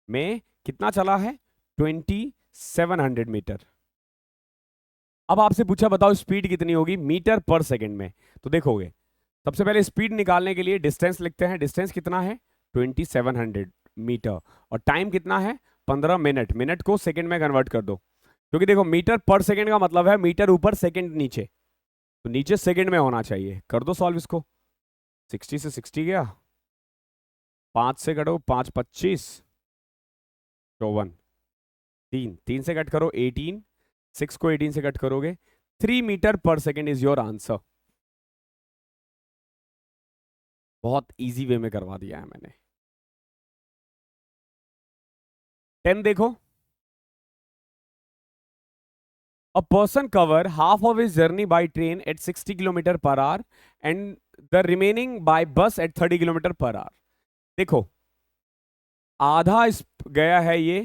में कितना चला है 2700 मीटर। अब आपसे पूछा बताओ स्पीड कितनी होगी मीटर पर सेकंड में, तो देखोगे सबसे पहले स्पीड निकालने के लिए डिस्टेंस लिखते हैं। डिस्टेंस कितना है 2700 मीटर, और टाइम कितना है 15 मिनट। मिनट को सेकंड में कन्वर्ट कर दो, क्योंकि देखो मीटर पर सेकंड का मतलब है मीटर ऊपर सेकंड नीचे, तो नीचे सेकंड में होना चाहिए। कर दो सॉल्व इसको, 60 से 60 गया, 5 से कटो 5 25 54, 3 से कट करो 18, 6 को 18 से कट करोगे 3 मीटर पर सेकेंड इज योर आंसर। बहुत इजी वे में करवा दिया है मैंने। 10 देखो, a person cover half of his journey by train at 60 kilometre per hour and the remaining by bus at 30 kilometre per hour. देखो आधा गया है ये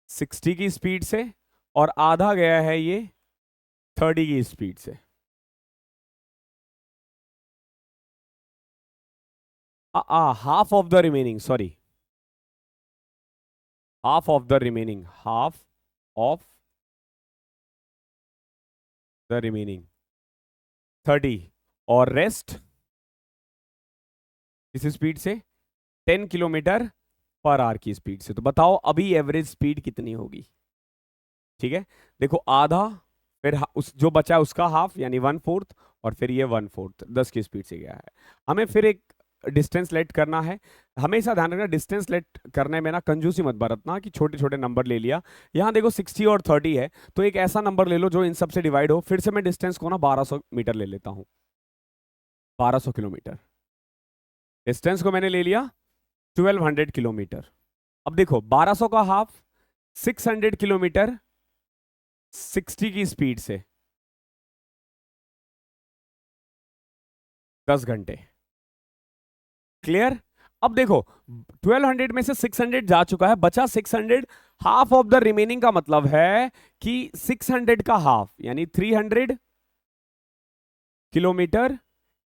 60 की स्पीड से और आधा गया है ये 30 की स्पीड से। Half of the remaining, sorry, half of the remaining, half of the remaining 30 और रेस्ट किस स्पीड से, 10 किलोमीटर पर आवर की स्पीड से। तो बताओ अभी एवरेज स्पीड कितनी होगी। ठीक है, देखो आधा, फिर उस जो बचा उसका हाफ यानी 1/4 और फिर ये 1/4 10 की स्पीड से गया है। हमें फिर एक डिस्टेंस लेट करना है। हमेशा ध्यान रखना डिस्टेंस लेट करने में ना कंजूसी मत बरतना कि छोटे छोटे नंबर ले लिया। यहां देखो 60 और 30 है तो एक ऐसा नंबर ले लो जो इन सब से डिवाइड हो। फिर से मैं डिस्टेंस को ना 1200 मीटर ले लेता हूं, 1200 किलोमीटर डिस्टेंस को मैंने ले लिया, 1200 किलोमीटर। अब देखो 1200 का हाफ 600 किलोमीटर 60 की स्पीड से 10 घंटे। क्लियर। अब देखो 1200 में से 600 जा चुका है, बचा 600, हाफ ऑफ द रिमेनिंग का मतलब है कि 600 का हाफ यानी 300 किलोमीटर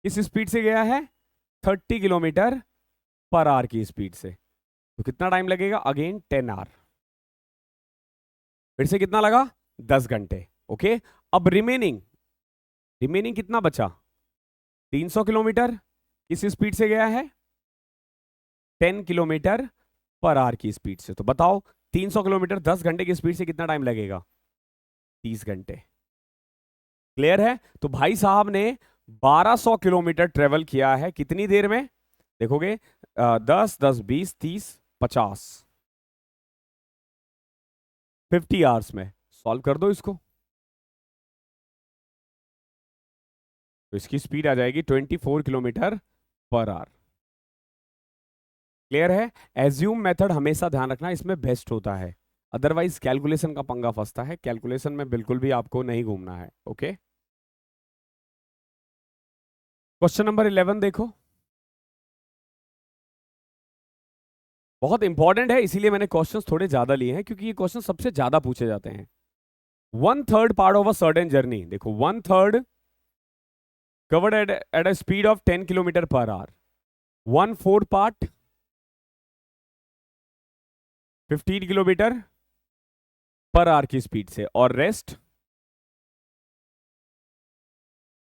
इस स्पीड से गया है 30 किलोमीटर पर आवर की स्पीड से। तो कितना टाइम लगेगा, अगेन 10 आवर, फिर से कितना लगा 10 घंटे। ओके, अब रिमेनिंग, रिमेनिंग कितना बचा, 300 किलोमीटर किस स्पीड से गया है, 10 किलोमीटर पर आवर की स्पीड से। तो बताओ 300 किलोमीटर 10 घंटे की स्पीड से कितना टाइम लगेगा, 30 घंटे। क्लियर है। तो भाई साहब ने 1200 किलोमीटर ट्रेवल किया है कितनी देर में, देखोगे 10 10 20 30 50 50 आवर्स में। सॉल्व कर दो इसको, तो इसकी स्पीड आ जाएगी 24 किलोमीटर पर आवर। क्लियर है। एज्यूम मेथड हमेशा ध्यान रखना इसमें बेस्ट होता है, अदरवाइज कैलकुलेशन का पंगा फंसता है। कैलकुलेशन में बिल्कुल भी आपको नहीं घूमना है। ओके, क्वेश्चन नंबर 11 देखो, बहुत इंपॉर्टेंट है इसीलिए मैंने क्वेश्चंस थोड़े ज्यादा लिए हैं क्योंकि ये क्वेश्चन सबसे ज्यादा पूछे जाते हैं। 1/3 part of a certain journey, देखो 1/3 covered eight a speed of 10 kilometre per our, 1/4 part 15 kilometre per our की स्पीड से और रेस्ट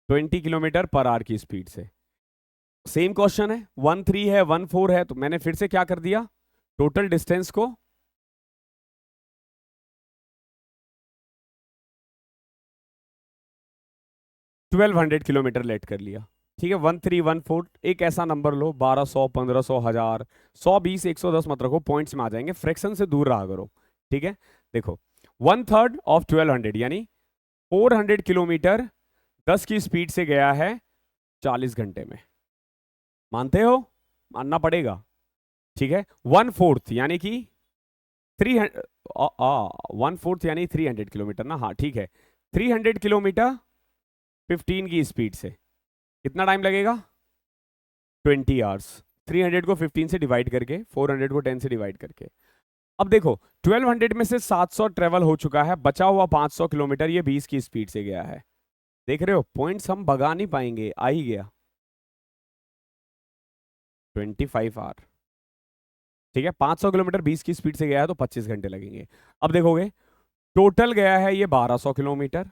20 किलोमीटर पर आवर की स्पीड से। सेम क्वेश्चन है, 1/3 है 1/4 है, तो मैंने फिर से क्या कर दिया, टोटल डिस्टेंस को 1200 किलोमीटर लेट कर लिया। ठीक है, 1/3 1/4 एक ऐसा नंबर लो, 1200 1500 1000 120 110 मत रखो, पॉइंट्स में आ जाएंगे, फ्रैक्शन से दूर रहा करो। ठीक है, देखो 1/3 ऑफ 1200 यानी 400 किलोमीटर 10 की स्पीड से गया है 40 घंटे में। मानते हो, मानना पड़ेगा। ठीक है, 1/4 यानी कि 300, 1/4 यानी 300 किलोमीटर ना, हाँ ठीक है, 300 किलोमीटर 15 की स्पीड से कितना टाइम लगेगा, 20 आवर्स। 300 को 15 से डिवाइड करके, 400 को 10 से डिवाइड करके। अब देखो 1200 में से 700 ट्रेवल हो चुका है, बचा हुआ 500 किलोमीटर ये 20 की स्पीड से गया है। देख रहे हो, पॉइंट्स हम भगा नहीं पाएंगे, आ ही गया 25 आवर। ठीक है, 500 किलोमीटर 20 की स्पीड से गया है तो 25 घंटे लगेंगे। अब देखोगे टोटल गया है ये 1200 किलोमीटर,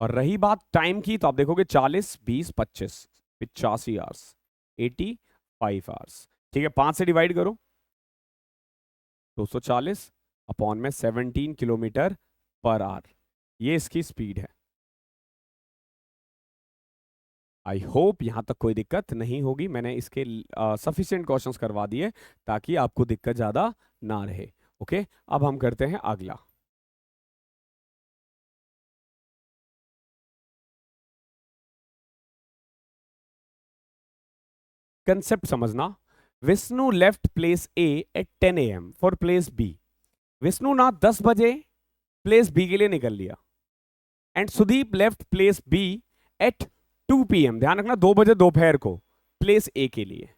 और रही बात टाइम की तो आप देखोगे 40 20 25 85 आवर्स, 85 आवर्स। ठीक है, 5 से डिवाइड करो, 240 अपॉन में 17 किलोमीटर पर आवर, ये इसकी स्पीड है। आई होप यहां तक कोई दिक्कत नहीं होगी। मैंने इसके सफिशिएंट क्वेश्चंस करवा दिए ताकि आपको दिक्कत ज्यादा ना रहे। ओके, अब हम करते हैं अगला। कंसेप्ट समझना। Vishnu left place a at 10 AM for place b. Vishnu ना 10 बजे प्लेस बी के लिए निकल लिया and Sudeep left place b at 2 PM, ध्यान रखना 2 बजे दोपहर को, प्लेस ए के लिए।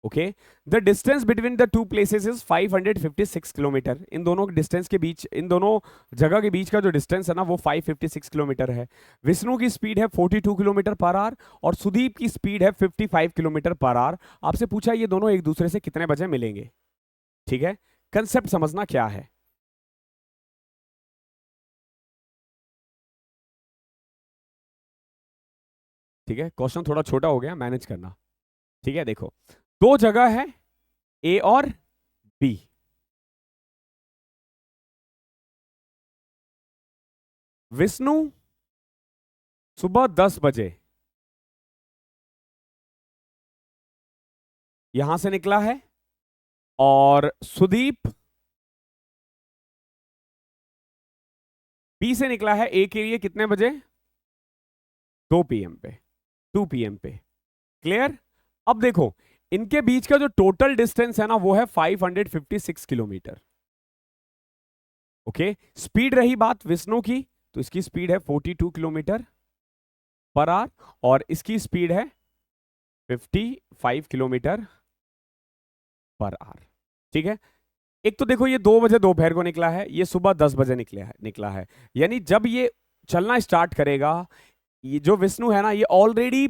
Okay, the distance between the two places is 556 kilometre. इन दोनों डिस्टेंस के बीच, इन दोनों जगह के बीच का जो डिस्टेंस है ना वो 556 किलोमीटर है। विष्णु की स्पीड है 42 किलोमीटर पर आवर और सुदीप की स्पीड है 55 किलोमीटर पर आवर। आपसे पूछा ये दोनों एक दूसरे से कितने बजे मिलेंगे। ठीक है, कंसेप्ट समझना क्या है। ठीक है, क्वेश्चन थोड़ा छोटा हो गया, मैनेज करना। ठीक है, देखो दो जगह है ए और बी। विष्णु सुबह 10 बजे यहां से निकला है और सुदीप बी से निकला है ए के लिए कितने बजे, 2 PM पे, 2 PM पे। क्लियर। अब देखो इनके बीच का जो टोटल डिस्टेंस है ना वो है 556 किलोमीटर। ओके, स्पीड रही बात विष्णु की, तो इसकी स्पीड है 42 किलोमीटर पर आवर और इसकी स्पीड है 55 किलोमीटर पर आवर। ठीक है, एक तो देखो ये 2 बजे दोपहर को निकला है, ये सुबह 10 बजे निकला है। यानी जब ये चलना स्टार्ट करेगा, ये जो विष्णु है ना ये ऑलरेडी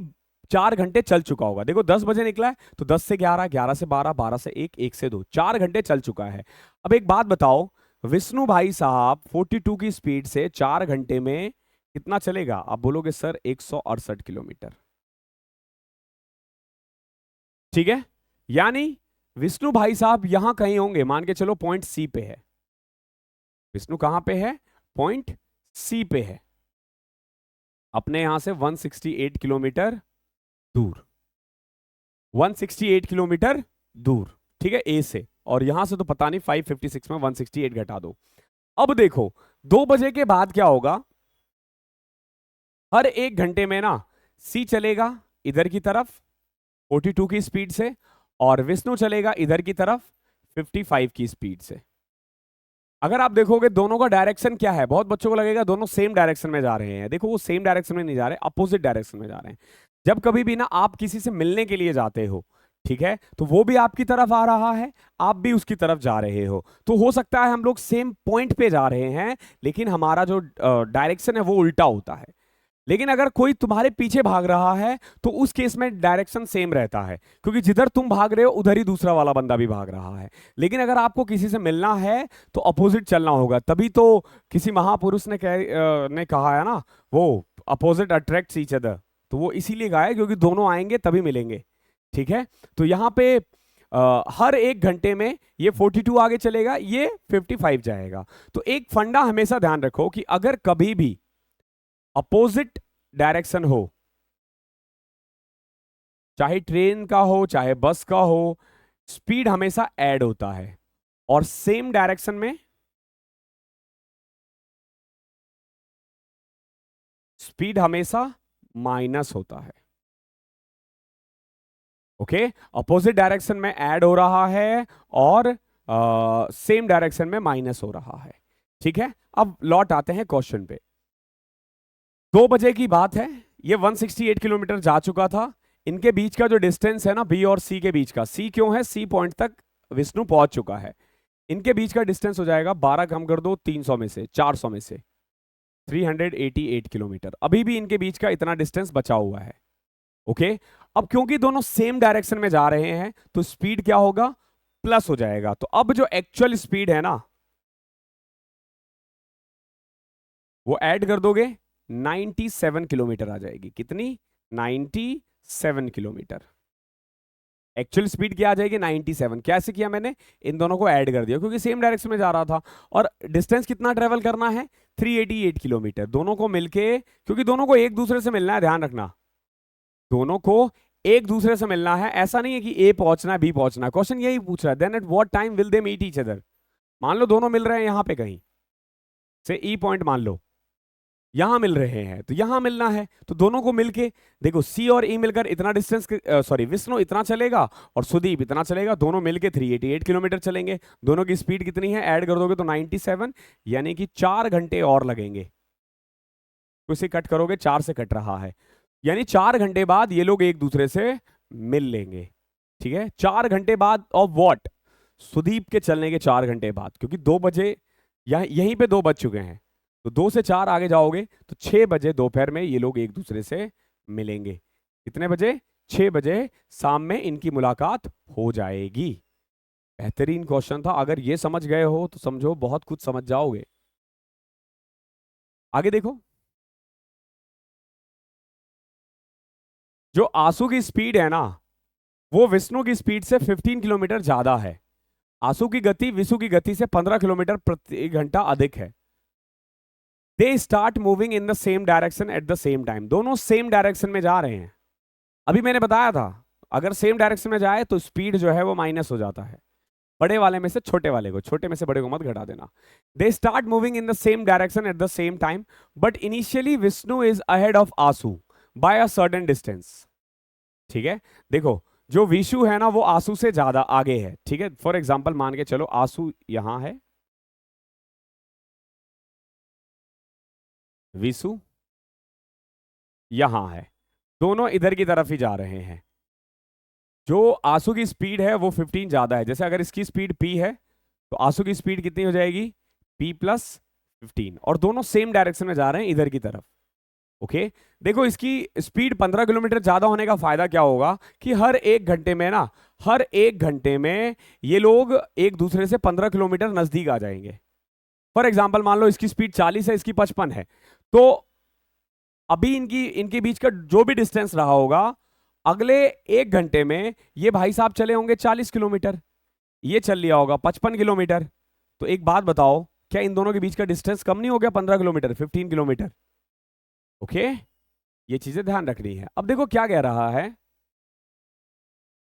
4 घंटे चल चुका होगा। देखो 10 बजे निकला है तो 10 से 11, 11 से 12, 12 से 1, 1 से 2, 4 घंटे चल चुका है। अब एक बात बताओ, विष्णु भाई साहब 42 की स्पीड से 4 घंटे में कितना चलेगा। आप बोलोगे सर 168 किलोमीटर। ठीक है, यानी विष्णु भाई साहब यहां कहीं होंगे, मान के चलो पॉइंट सी पे है। विष्णु कहां पे है, पॉइंट सी पे है, अपने यहां से 168 किलोमीटर दूर, 168 किलोमीटर दूर। ठीक है, ए से, और यहां से तो पता नहीं 556 में 168 घटा दो। अब देखो 2 बजे के बाद क्या होगा, हर 1 घंटे में ना सी चलेगा इधर की तरफ 42 की स्पीड से और विष्णु चलेगा इधर की तरफ 55 की स्पीड से। अगर आप देखोगे दोनों का डायरेक्शन क्या है, बहुत बच्चों को लगेगा दोनों सेम डायरेक्शन में जा रहे हैं। देखो वो सेम डायरेक्शन में नहीं जा रहे, अपोजिट डायरेक्शन में जा रहे हैं। जब कभी भी ना आप किसी से मिलने के लिए जाते हो, ठीक है, तो वो भी आपकी तरफ आ रहा है, आप भी उसकी तरफ जा रहे हो, तो हो सकता है हम लोग सेम पॉइंट पे जा रहे हैं लेकिन हमारा जो डायरेक्शन है वो उल्टा होता है। लेकिन अगर कोई तुम्हारे पीछे भाग रहा है तो उस केस में डायरेक्शन सेम रहता है, क्योंकि जिधर तुम भाग रहे हो उधर ही दूसरा वाला बंदा भी भाग रहा है। लेकिन अगर आपको किसी से मिलना है तो अपोजिट चलना होगा। तभी तो किसी महापुरुष ने कहा है ना, वो अपोजिट अट्रैक्ट्स ईच अदर, तो वो इसीलिए कहा है क्योंकि दोनों आएंगे तभी मिलेंगे। ठीक है, तो यहां पे हर 1 घंटे में ये 42 आगे चलेगा, ये 55 जाएगा। तो एक फंडा हमेशा ध्यान रखो कि अगर कभी भी अपोजिट डायरेक्शन हो, चाहे ट्रेन का हो चाहे बस का हो, स्पीड हमेशा ऐड होता है और सेम डायरेक्शन में स्पीड हमेशा माइनस होता है। ओके, अपोजिट डायरेक्शन में ऐड हो रहा है और सेम डायरेक्शन में माइनस हो रहा है। ठीक है, अब लौट आते हैं क्वेश्चन पे। 2 बजे की बात है, ये 168 किलोमीटर जा चुका था। इनके बीच का जो डिस्टेंस है ना बी और सी के बीच का, सी क्यों है, सी पॉइंट तक विष्णु पहुंच चुका है। इनके बीच का डिस्टेंस हो जाएगा 12 कम कर दो 300 में से, 400 में से 388 किलोमीटर। अभी भी इनके बीच का इतना डिस्टेंस बचा हुआ है। ओके, अब क्योंकि दोनों सेम डायरेक्शन में जा रहे हैं तो स्पीड क्या होगा, प्लस हो जाएगा। तो अब जो एक्चुअल स्पीड है ना वो ऐड कर दोगे 97 किलोमीटर आ जाएगी। कितनी, 97 किलोमीटर। एक्चुअल स्पीड क्या आ जाएगी, 97। कैसे किया मैंने, इन दोनों को ऐड कर दिया क्योंकि सेम डायरेक्शन में जा रहा था। और डिस्टेंस कितना ट्रेवल करना है, 388 किलोमीटर दोनों को मिलके, क्योंकि दोनों को एक दूसरे से मिलना है, ध्यान रखना। दोनों को एक दूसरे से मिलना है, ऐसा नहीं है कि ए पहुंचना है बी पहुंचना है, क्वेश्चन यही पूछ रहा है then at what time will they meet each other. मान लो दोनों मिल रहे हैं यहां पे कहीं से, ई पॉइंट मान लो यहां मिल रहे हैं, तो यहां मिलना है, तो दोनों को मिलके देखो सी और ई मिलकर इतना डिस्टेंस, सॉरी विष्णु इतना चलेगा और सुदीप इतना चलेगा, दोनों मिलके 388 किलोमीटर चलेंगे। दोनों की स्पीड कितनी है, ऐड कर दोगे तो 97, यानी कि 4 घंटे और लगेंगे। तो इसे कट करोगे, 4 से कट रहा है, यानी 4 घंटे बाद ये लोग एक दूसरे से मिल लेंगे। ठीक है, 4 घंटे बाद ऑफ वॉट, सुदीप के चलने के 4 घंटे बाद, क्योंकि 2 बजे यहीं पे 2 बज चुके हैं, तो 2 से 4 आगे जाओगे तो 6 बजे दोपहर में ये लोग एक दूसरे से मिलेंगे। कितने बजे, 6 बजे शाम में इनकी मुलाकात हो जाएगी। बेहतरीन क्वेश्चन था, अगर ये समझ गए हो तो समझो बहुत कुछ समझ जाओगे। आगे देखो, जो आंसू की स्पीड है ना, वो विष्णु की स्पीड से 15 किलोमीटर ज्यादा है। आंसू की गति विष्णु की गति से 15 किलोमीटर प्रति घंटा अधिक है। They start moving in the same direction at the same time, दोनों सेम डायरेक्शन में जा रहे हैं। अभी मैंने बताया था अगर सेम डायरेक्शन में जाए तो स्पीड जो है वो माइनस हो जाता है, बड़े वाले में से छोटे वाले को, छोटे में से बड़े को मत घटा देना। They start moving in the same direction at the same time, but initially Vishnu is ahead of आंसू बाय अ सर्टेन डिस्टेंस। ठीक है, देखो जो विशु है ना वो आंसू से ज्यादा आगे है। ठीक है, फॉर एग्जाम्पल मान के चलो आंसू यहां है, विशु यहां है, दोनों इधर की तरफ ही जा रहे हैं। जो आंसू की स्पीड है वो 15 ज्यादा है, जैसे अगर इसकी स्पीड p है तो आंसू की स्पीड कितनी हो जाएगी, p प्लस 15, और दोनों सेम डायरेक्शन में जा रहे हैं इधर की तरफ। ओके, देखो इसकी स्पीड 15 किलोमीटर ज्यादा होने का फायदा क्या होगा कि हर 1 घंटे में ना, हर 1 घंटे में ये लोग एक दूसरे से 15 किलोमीटर नजदीक आ जाएंगे। फॉर एग्जाम्पल मान लो इसकी स्पीड 40 है, इसकी 55 है, तो अभी इनकी इनके बीच का जो भी डिस्टेंस रहा होगा, अगले 1 घंटे में ये भाई साहब चले होंगे 40 किलोमीटर, ये चल लिया होगा 55 किलोमीटर। तो एक बात बताओ, क्या इन दोनों के बीच का डिस्टेंस कम नहीं हो गया, 15 किलोमीटर, 15 किलोमीटर। ओके, ये चीजें ध्यान रखनी है। अब देखो क्या कह रहा है,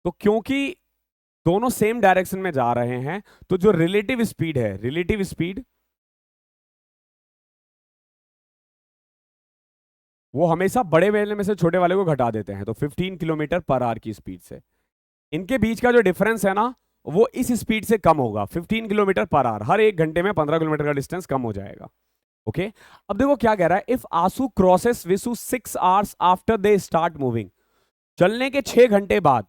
तो क्योंकि दोनों सेम डायरेक्शन में जा रहे हैं, तो जो रिलेटिव स्पीड है, रिलेटिव स्पीड वो हमेशा बड़े वाले में से छोटे वाले को घटा देते हैं, तो 15 किलोमीटर पर आवर की स्पीड से इनके बीच का जो डिफरेंस है ना, वो इस स्पीड से कम होगा, 15 किलोमीटर पर आवर, हर 1 घंटे में 15 किलोमीटर का डिस्टेंस कम हो जाएगा। ओके, अब देखो क्या कह रहा है, इफ आंसू crosses Vishu 6 hours after they start moving, चलने के 6 घंटे बाद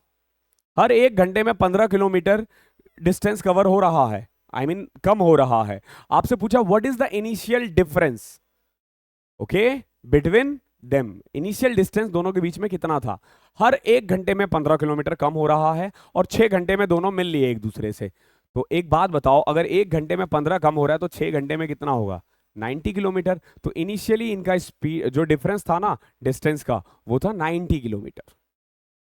हर 1 घंटे में 15 किलोमीटर डिस्टेंस कवर हो रहा है, आई मीन कम हो रहा है। आपसे पूछा what is the initial difference, okay, between them, initial distance दोनों के बीच में कितना था, हर 1 घंटे में 15 किलोमीटर कम हो रहा है, और 6 घंटे में दोनों मिल लिए एक दूसरे से। तो एक बात बताओ, अगर 1 घंटे में 15 कम हो रहा है तो 6 घंटे में कितना होगा, 90 किलोमीटर। तो इनिशियली इनका स्पीड जो डिफरेंस था ना डिस्टेंस का, वो था 90 किलोमीटर।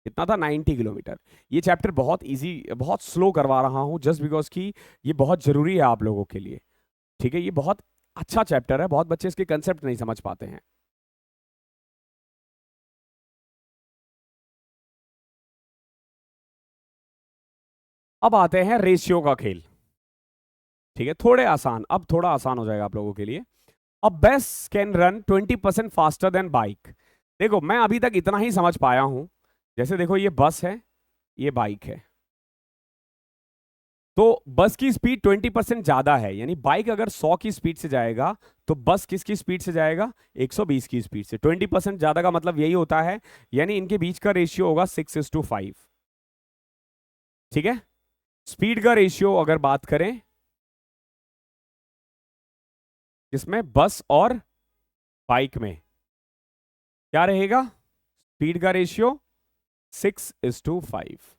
कितना था, 90 किलोमीटर। ये चैप्टर बहुत इजी, बहुत स्लो करवा रहा हूं जस्ट बिकॉज कि ये बहुत जरूरी है आप लोगों के लिए। ठीक है, ये बहुत अच्छा चैप्टर है, बहुत बच्चे इसके कंसेप्ट नहीं समझ पाते हैं। अब आते हैं रेशियो का खेल। ठीक है, थोड़े आसान, अब थोड़ा आसान हो जाएगा आप लोगों के लिए। अब बस can run 20% faster than bike. देखो मैं अभी तक इतना ही समझ पाया हूं, जैसे देखो ये बस है, ये बाइक है, तो बस की स्पीड 20% ज्यादा है, यानी बाइक अगर 100 की स्पीड से जाएगा तो बस किसकी स्पीड से जाएगा, 120 की स्पीड से। 20% ज्यादा का मतलब यही होता है, यानी इनके बीच का रेशियो होगा 6:5। ठीक है, स्पीड का रेशियो अगर बात करें इसमें बस और बाइक में, क्या रहेगा, स्पीड का रेशियो 6:5।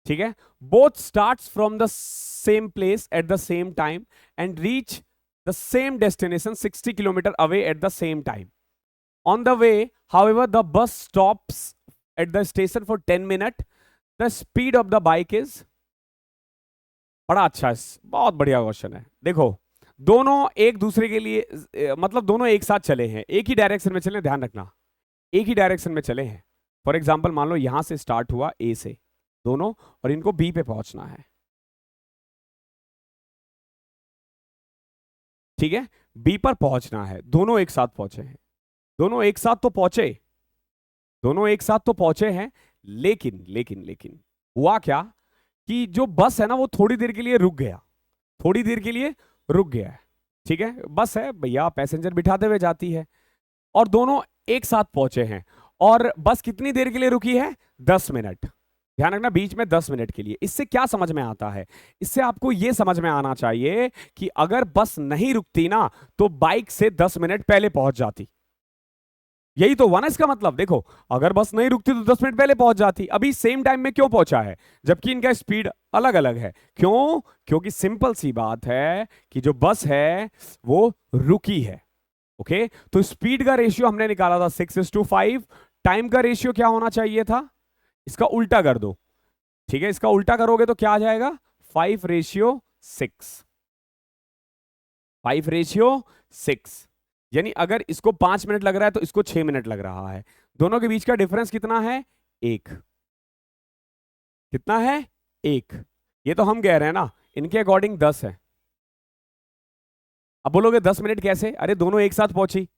ठीक है, both starts from the same place at the same time and reach the same destination 60 kilometre away at the same time. On the way however the bus stops at the station for 10 minute, the speed of the bike is. बड़ा अच्छा है, बहुत बढ़िया question है। देखो दोनों एक दूसरे के लिए मतलब दोनों एक साथ चले हैं, एक ही डायरेक्शन में चले, ध्यान रखना। एक ही डायरेक्शन में चले हैं। फॉर एग्जाम्पल मान लो यहां से स्टार्ट हुआ ए से दोनों, और इनको बी पे पहुंचना है, ठीक है, बी पर पहुंचना है, दोनों एक साथ पहुंचे हैं, दोनों एक साथ तो पहुंचे, दोनों एक साथ तो पहुंचे हैं, लेकिन लेकिन लेकिन हुआ क्या कि जो बस है ना वो थोड़ी देर के लिए रुक गया, थोड़ी देर के लिए रुक गया है, ठीक है, बस है भैया, पैसेंजर बिठाते हुए जाती है, और दोनों एक साथ पहुंचे हैं, और बस कितनी देर के लिए रुकी है, 10 मिनट, ध्यान रखना बीच में 10 मिनट के लिए। इससे क्या समझ में आता है, इससे आपको यह समझ में आना चाहिए कि अगर बस नहीं रुकती ना तो बाइक से 10 मिनट पहले पहुंच जाती, यही तो हुआ ना इसका मतलब। देखो अगर बस नहीं रुकती तो 10 मिनट पहले पहुंच जाती, अभी सेम टाइम में क्यों पहुंचा है जबकि इनका स्पीड अलग अलग है, क्यों, क्योंकि सिंपल सी बात है कि जो बस है वो रुकी है। ओके, तो स्पीड का रेशियो हमने निकाला था 6:5, टाइम का रेशियो क्या होना चाहिए था, इसका उल्टा कर दो, ठीक है, इसका उल्टा करोगे तो क्या आ जाएगा, 5:6, 5:6, यानी अगर इसको 5 मिनट लग रहा है तो इसको 6 मिनट लग रहा है, दोनों के बीच का डिफरेंस कितना है, एक, कितना है, एक, ये तो हम कह रहे हैं ना, इनके अकॉर्डिंग 10 है। अब बोलोगे 10 मिनट कैसे, अरे दोनों एक साथ पहुंची,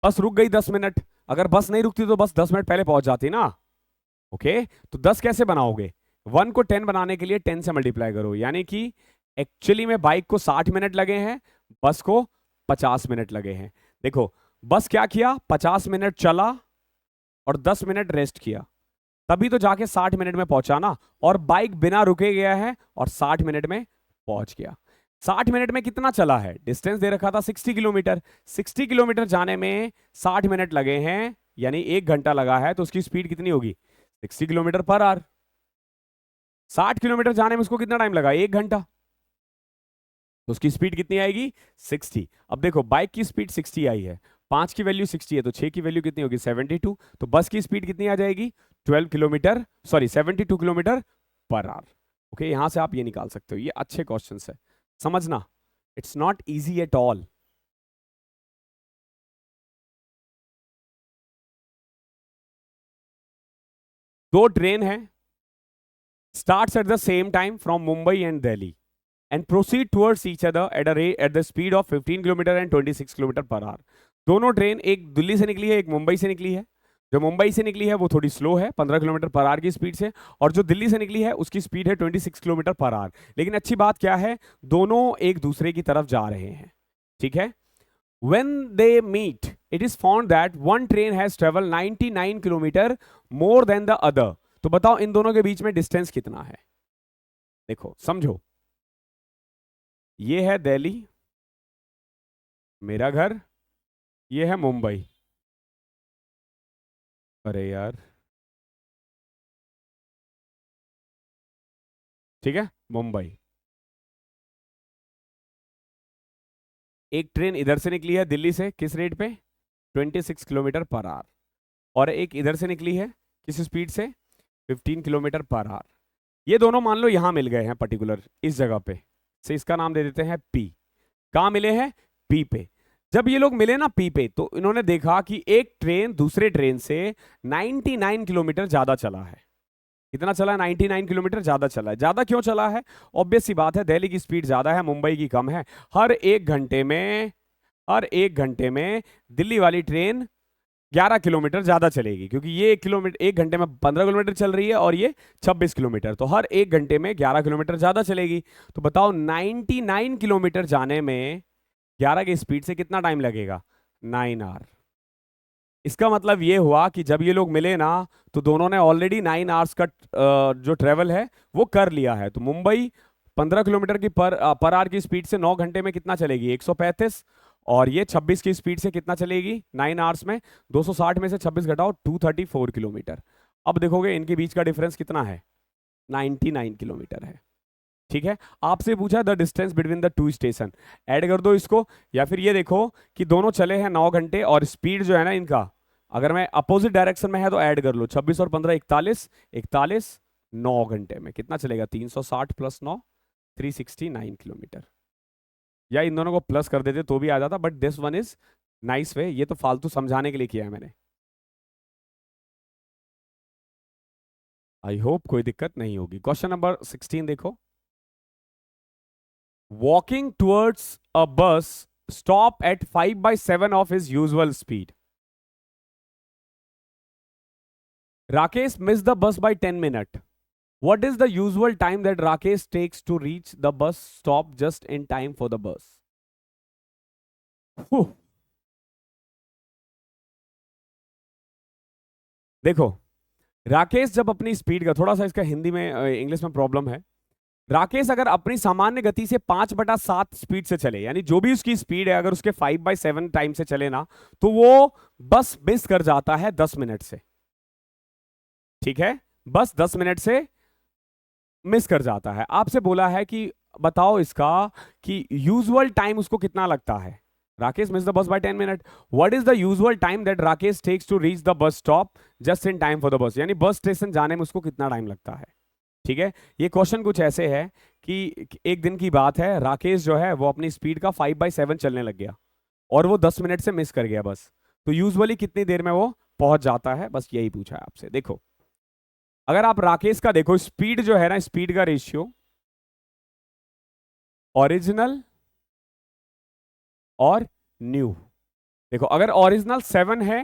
बस रुक गई 10 मिनट, अगर बस नहीं रुकती तो बस 10 मिनट पहले पहुंच जाती ना। ओके, तो 10 कैसे बनाओगे, 1 को 10 बनाने के लिए 10 से मल्टीप्लाई करो, यानी कि एक्चुअली में बाइक को 60 मिनट लगे हैं, बस को 50 मिनट लगे हैं। देखो बस क्या किया, 50 मिनट चला और 10 मिनट रेस्ट किया, तभी तो जाके 60 मिनट में पहुंचा ना, और बाइक बिना रुके गया है और 60 मिनट में पहुंच गया। 60 मिनट में कितना चला है, डिस्टेंस दे रखा था 60 किलोमीटर, 60 किलोमीटर जाने में 60 मिनट लगे हैं, यानी 1 घंटा लगा है, तो उसकी स्पीड कितनी होगी, 60 किलोमीटर पर आवर। 60 किलोमीटर जाने में उसको कितना टाइम लगा, 1 घंटा, तो उसकी स्पीड कितनी आएगी, 60। अब देखो बाइक की स्पीड 60 आई है, 5 की वैल्यू 60 है, तो 6 की वैल्यू कितनी होगी, 72, तो बस की स्पीड कितनी आ जाएगी, 12 kilometre, sorry 72 kilometre per hour. Okay, यहां से आप ये निकाल सकते हो, ये अच्छे क्वेश्चन है, समझना, it's not easy at all. दो ट्रेन है, starts at the same time from Mumbai and Delhi and proceed towards each other at a rate at the speed of 15 kilometre and 26 kilometre per our. दोनों train, एक दिल्ली से निकली है, एक मुंबई से निकली है, जो मुंबई से निकली है वो थोड़ी स्लो है 15 किलोमीटर पर आवर की स्पीड से, और जो दिल्ली से निकली है उसकी स्पीड है 26 किलोमीटर पर आवर। लेकिन अच्छी बात क्या है, दोनों एक दूसरे की तरफ जा रहे हैं, ठीक है। When they meet, it is found that one train has traveled 99 kilometre more than the other। तो बताओ इन दोनों के बीच में डिस्टेंस कितना है, देखो समझो, ये है दिल्ली मेरा घर, ये है मुंबई, अरे यार, ठीक है, मुंबई, एक ट्रेन इधर से निकली है दिल्ली से, किस रेट पे, 26 किलोमीटर पर आवर, और एक इधर से निकली है किस स्पीड से, 15 किलोमीटर पर आवर। ये दोनों मान लो यहां मिल गए हैं पर्टिकुलर इस जगह पे, से इसका नाम दे देते हैं पी। कहां मिले हैं, पी पे। जब ये लोग मिले ना पी पे, तो इन्होंने देखा कि एक ट्रेन दूसरे ट्रेन से 99 किलोमीटर ज्यादा चला है, कितना चला है, 99 किलोमीटर ज्यादा चला है। ज्यादा क्यों चला है, ऑब्वियस सी बात है, दिल्ली की स्पीड ज्यादा है, मुंबई की कम है। हर एक घंटे में, हर एक घंटे में दिल्ली वाली ट्रेन 11 किलोमीटर ज्यादा चलेगी, क्योंकि ये 1 किलोमीटर, एक घंटे में 15 किलोमीटर चल रही है और ये 26 किलोमीटर, तो हर एक घंटे में 11 किलोमीटर ज्यादा चलेगी। तो बताओ 99 किलोमीटर जाने में 11 की स्पीड से कितना टाइम लगेगा, 9 आवर। इसका मतलब ये हुआ कि जब ये लोग मिले ना, तो दोनों ने ऑलरेडी 9 आवर्स का जो ट्रेवल है वो कर लिया है। तो मुंबई 15 किलोमीटर की पर आवर की स्पीड से 9 घंटे में कितना चलेगी, 135, और ये 26 की स्पीड से कितना चलेगी 9 आवर्स में, 260 में से 26 घटाओ, 234 किलोमीटर। अब देखोगे इनके बीच का डिफरेंस कितना है, 99 किलोमीटर है, ठीक है। आपसे पूछा the distance between the to station, add कर दो इसको, या फिर ये देखो कि दोनों चले हैं 9 घंटे और स्पीड जो है ना इनका, अगर मैं अपोजिट डायरेक्शन में है तो ऐड कर लो, 26 और 15 41, 41, 9 घंटे में कितना चलेगा, 360 प्लस 9, 369 किलोमीटर। या इन दोनों को प्लस कर देते तो भी आ जाता, but this one is nice way, ये तो फालतू समझाने के लिए किया है मैंने। आई होप कोई दिक्कत नहीं होगी। क्वेश्चन नंबर 16 देखो। Walking towards a bus stop at 5/7 of his usual speed. Rakesh miss the bus by 10 minutes. What is the usual time that Rakesh takes to reach the bus stop just in time for the bus? Whew. देखो, राकेश जब अपनी speed का, थोड़ा सा इसका हिंदी में English में problem है। राकेश अगर अपनी सामान्य गति से 5/7 स्पीड से चले, यानी जो भी उसकी स्पीड है, अगर उसके 5/7 टाइम से चले ना, तो वो बस मिस कर जाता है 10 मिनट से। ठीक है, बस 10 मिनट से मिस कर जाता है। आपसे बोला है कि बताओ इसका कि यूजुअल टाइम उसको कितना लगता है। Rakesh miss the bus by 10 minutes. What is the usual time that Rakesh takes to reach the bus stop just in time for the bus, यानी बस स्टेशन जाने में उसको कितना टाइम लगता है। ठीक है, ये क्वेश्चन कुछ ऐसे है कि एक दिन की बात है, राकेश जो है वो अपनी स्पीड का 5/7 चलने लग गया और वो 10 मिनट से मिस कर गया बस। तो यूजुअली कितनी देर में वो पहुंच जाता है, बस यही पूछा है आपसे। देखो, अगर आप राकेश का देखो, स्पीड जो है ना, स्पीड का रेशियो ओरिजिनल और न्यू। देखो, अगर ओरिजिनल 7 है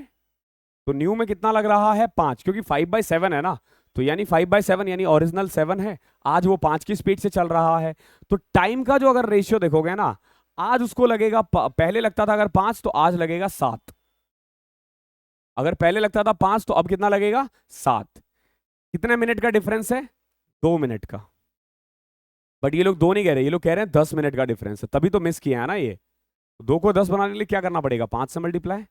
तो न्यू में कितना लग रहा है 5, क्योंकि 5/7 है ना, तो यानी 5/7 यानी ओरिजिनल 7 है, आज वो 5 की स्पीड से चल रहा है। तो टाइम का जो अगर रेशियो देखोगे ना, आज उसको लगेगा, पहले लगता था अगर 5 तो आज लगेगा 7। अगर पहले लगता था 5 तो अब कितना लगेगा 7। कितने मिनट का डिफरेंस है, 2 मिनट का। बट ये लोग 2 नहीं कह रहे, ये लोग कह रहे हैं 10 मिनट का डिफरेंस है, तभी तो मिस किया है ना ये। 2 को 10 बनाने के लिए क्या करना पड़ेगा, 5 से मल्टीप्लाई।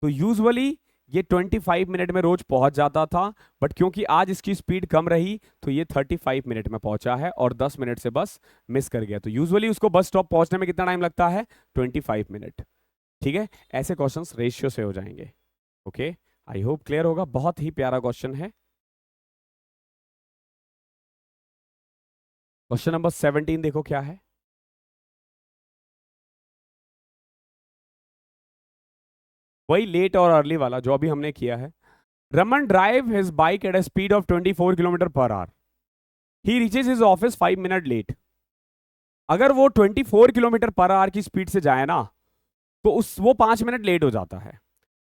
तो यूजुअली ये 25 मिनट में रोज पहुंच जाता था, बट क्योंकि आज इसकी स्पीड कम रही तो ये 35 मिनट में पहुंचा है और 10 मिनट से बस मिस कर गया। तो यूजुअली उसको बस स्टॉप पहुंचने में कितना टाइम लगता है, 25 मिनट। ठीक है, ऐसे क्वेश्चंस रेशियो से हो जाएंगे। ओके, आई होप क्लियर होगा। बहुत ही प्यारा क्वेश्चन है। क्वेश्चन नंबर 17 देखो क्या है। वही लेट और अर्ली वाला जो अभी हमने किया है। Raman drive his bike at a speed of 24 kilometre per hour. He reaches his office 5 minute late. अगर वो 24 किलोमीटर पर आवर की स्पीड से जाए ना, तो वो 5 मिनट लेट हो जाता है।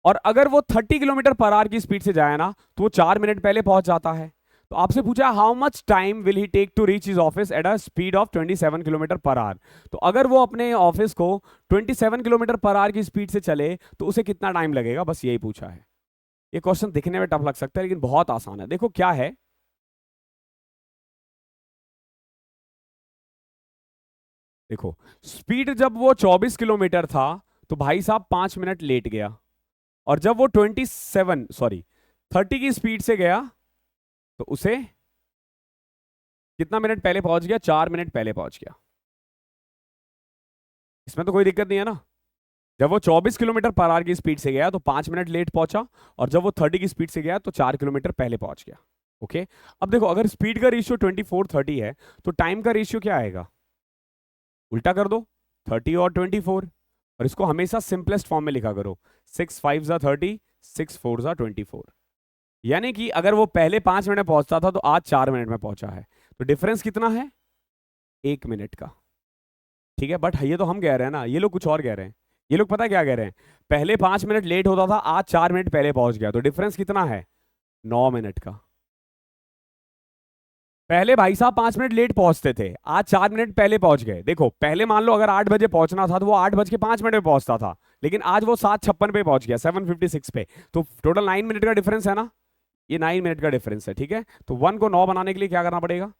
और अगर वो 30 किलोमीटर पर आवर की स्पीड से जाए ना, तो वो 4 मिनट पहले पहुंच जाता है। तो आपसे पूछा how much time will he take to reach his office at a speed of 27 kilometre per hour. तो अगर वो अपने ऑफिस को 27 किलोमीटर पर आवर की स्पीड से चले तो उसे कितना टाइम लगेगा, बस यही पूछा है। ये क्वेश्चन दिखने में टफ लग सकता है लेकिन बहुत आसान है। देखो क्या है, देखो स्पीड जब वो 24 किलोमीटर था तो भाई साहब 5 मिनट लेट गया, और जब वो 30 की स्पीड से गया तो उसे कितना मिनट पहले पहुंच गया, 4 मिनट पहले पहुंच गया। इसमें तो कोई दिक्कत नहीं है ना। जब वो 24 किलोमीटर पर आवर की स्पीड से गया तो 5 मिनट लेट पहुंचा, और जब वो 30 की स्पीड से गया तो 4 किलोमीटर पहले पहुंच गया। ओके, अब देखो अगर स्पीड का रेशियो 24/30 है तो टाइम का रेशियो क्या आएगा, उल्टा कर दो, 30 और 24। और इसको हमेशा सिंपलेस्ट फॉर्म में लिखा करो, 6 5 30, 6 4 24। यानी कि अगर वो पहले 5 मिनट में पहुंचता था तो आज 4 मिनट में पहुंचा है। तो डिफरेंस कितना है, 1 मिनट का। ठीक है, बट ये तो हम कह रहे हैं ना, ये लोग कुछ और कह रहे हैं। ये लोग पता है क्या कह रहे हैं, पहले 5 मिनट लेट होता था, आज 4 मिनट पहले पहुंच गया, तो डिफरेंस कितना है, 9 मिनट का। पहले भाई साहब 5 मिनट लेट पहुंचते थे, आज 4 मिनट पहले पहुंच गए। देखो पहले मान लो अगर 8 बजे पहुंचना था तो वो 8:05 में पहुंचता था, लेकिन आज वो 7:56 पे पहुंच गया, 7:56 पे। तो टोटल 9 मिनट का डिफरेंस है ना, ये 9 मिनट का डिफरेंस है। ठीक है, तो 1 को 9 बनाने के लिए क्या करना पड़ेगा,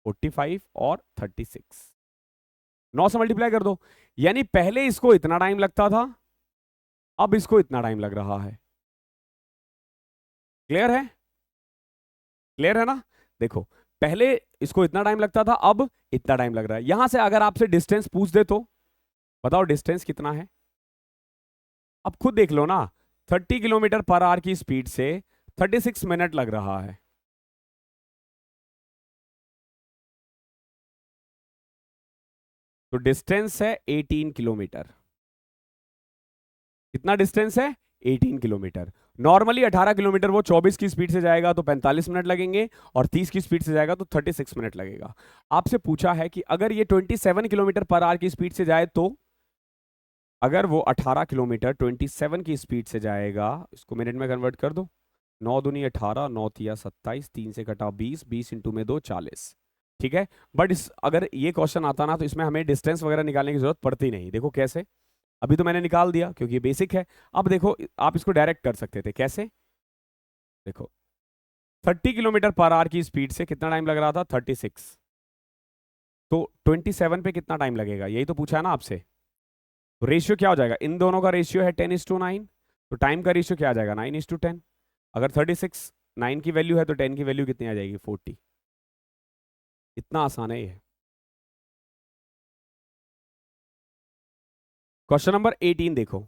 45 और 36, 9 से मल्टीप्लाई कर दो। यानी पहले इसको इतना टाइम लगता था, अब इसको इतना टाइम लग रहा है। क्लियर है, क्लियर है ना। देखो पहले इसको इतना टाइम लगता था, अब इतना टाइम लग रहा है। यहां से अगर आपसे डिस्टेंस पूछ दे तो बताओ डिस्टेंस कितना है, अब खुद देख लो ना, 30 किलोमीटर पर आवर की स्पीड से 36 मिनट लग रहा है। तो डिस्टेंस है 18 किलोमीटर। कितना डिस्टेंस है, 18 किलोमीटर। नॉर्मली 18 किलोमीटर वो 24 की स्पीड से जाएगा तो 45 मिनट लगेंगे, और 30 की स्पीड से जाएगा तो 36 मिनट लगेगा। आपसे पूछा है कि अगर ये 27 किलोमीटर पर आवर की स्पीड से जाए तो, अगर वो 18 किलोमीटर 27 की स्पीड से जाएगा, इसको मिनट में कन्वर्ट कर दो, 9 दूनी 18, 9 तिया 27, 3 से कटा 20, 20 इंटू में 2 40। ठीक है, बट अगर ये क्वेश्चन आता ना तो इसमें हमें डिस्टेंस वगैरह निकालने की जरूरत पड़ती नहीं। देखो कैसे, अभी तो मैंने निकाल दिया क्योंकि ये बेसिक है। अब देखो आप इसको डायरेक्ट कर सकते थे, कैसे? देखो 30 किलोमीटर पर आवर की स्पीड से कितना टाइम लग रहा था? 36। तो 27 पे कितना टाइम लगेगा, यही तो पूछा है ना आपसे। तो रेशियो क्या हो जाएगा? इन दोनों का रेशियो है 10:9, तो टाइम का रेशियो क्या आ जाएगा? 9:10। अगर 36 9 की वैल्यू है तो 10 की वैल्यू कितनी आ जाएगी? 40। इतना आसान है ये। क्वेश्चन नंबर 18 देखो,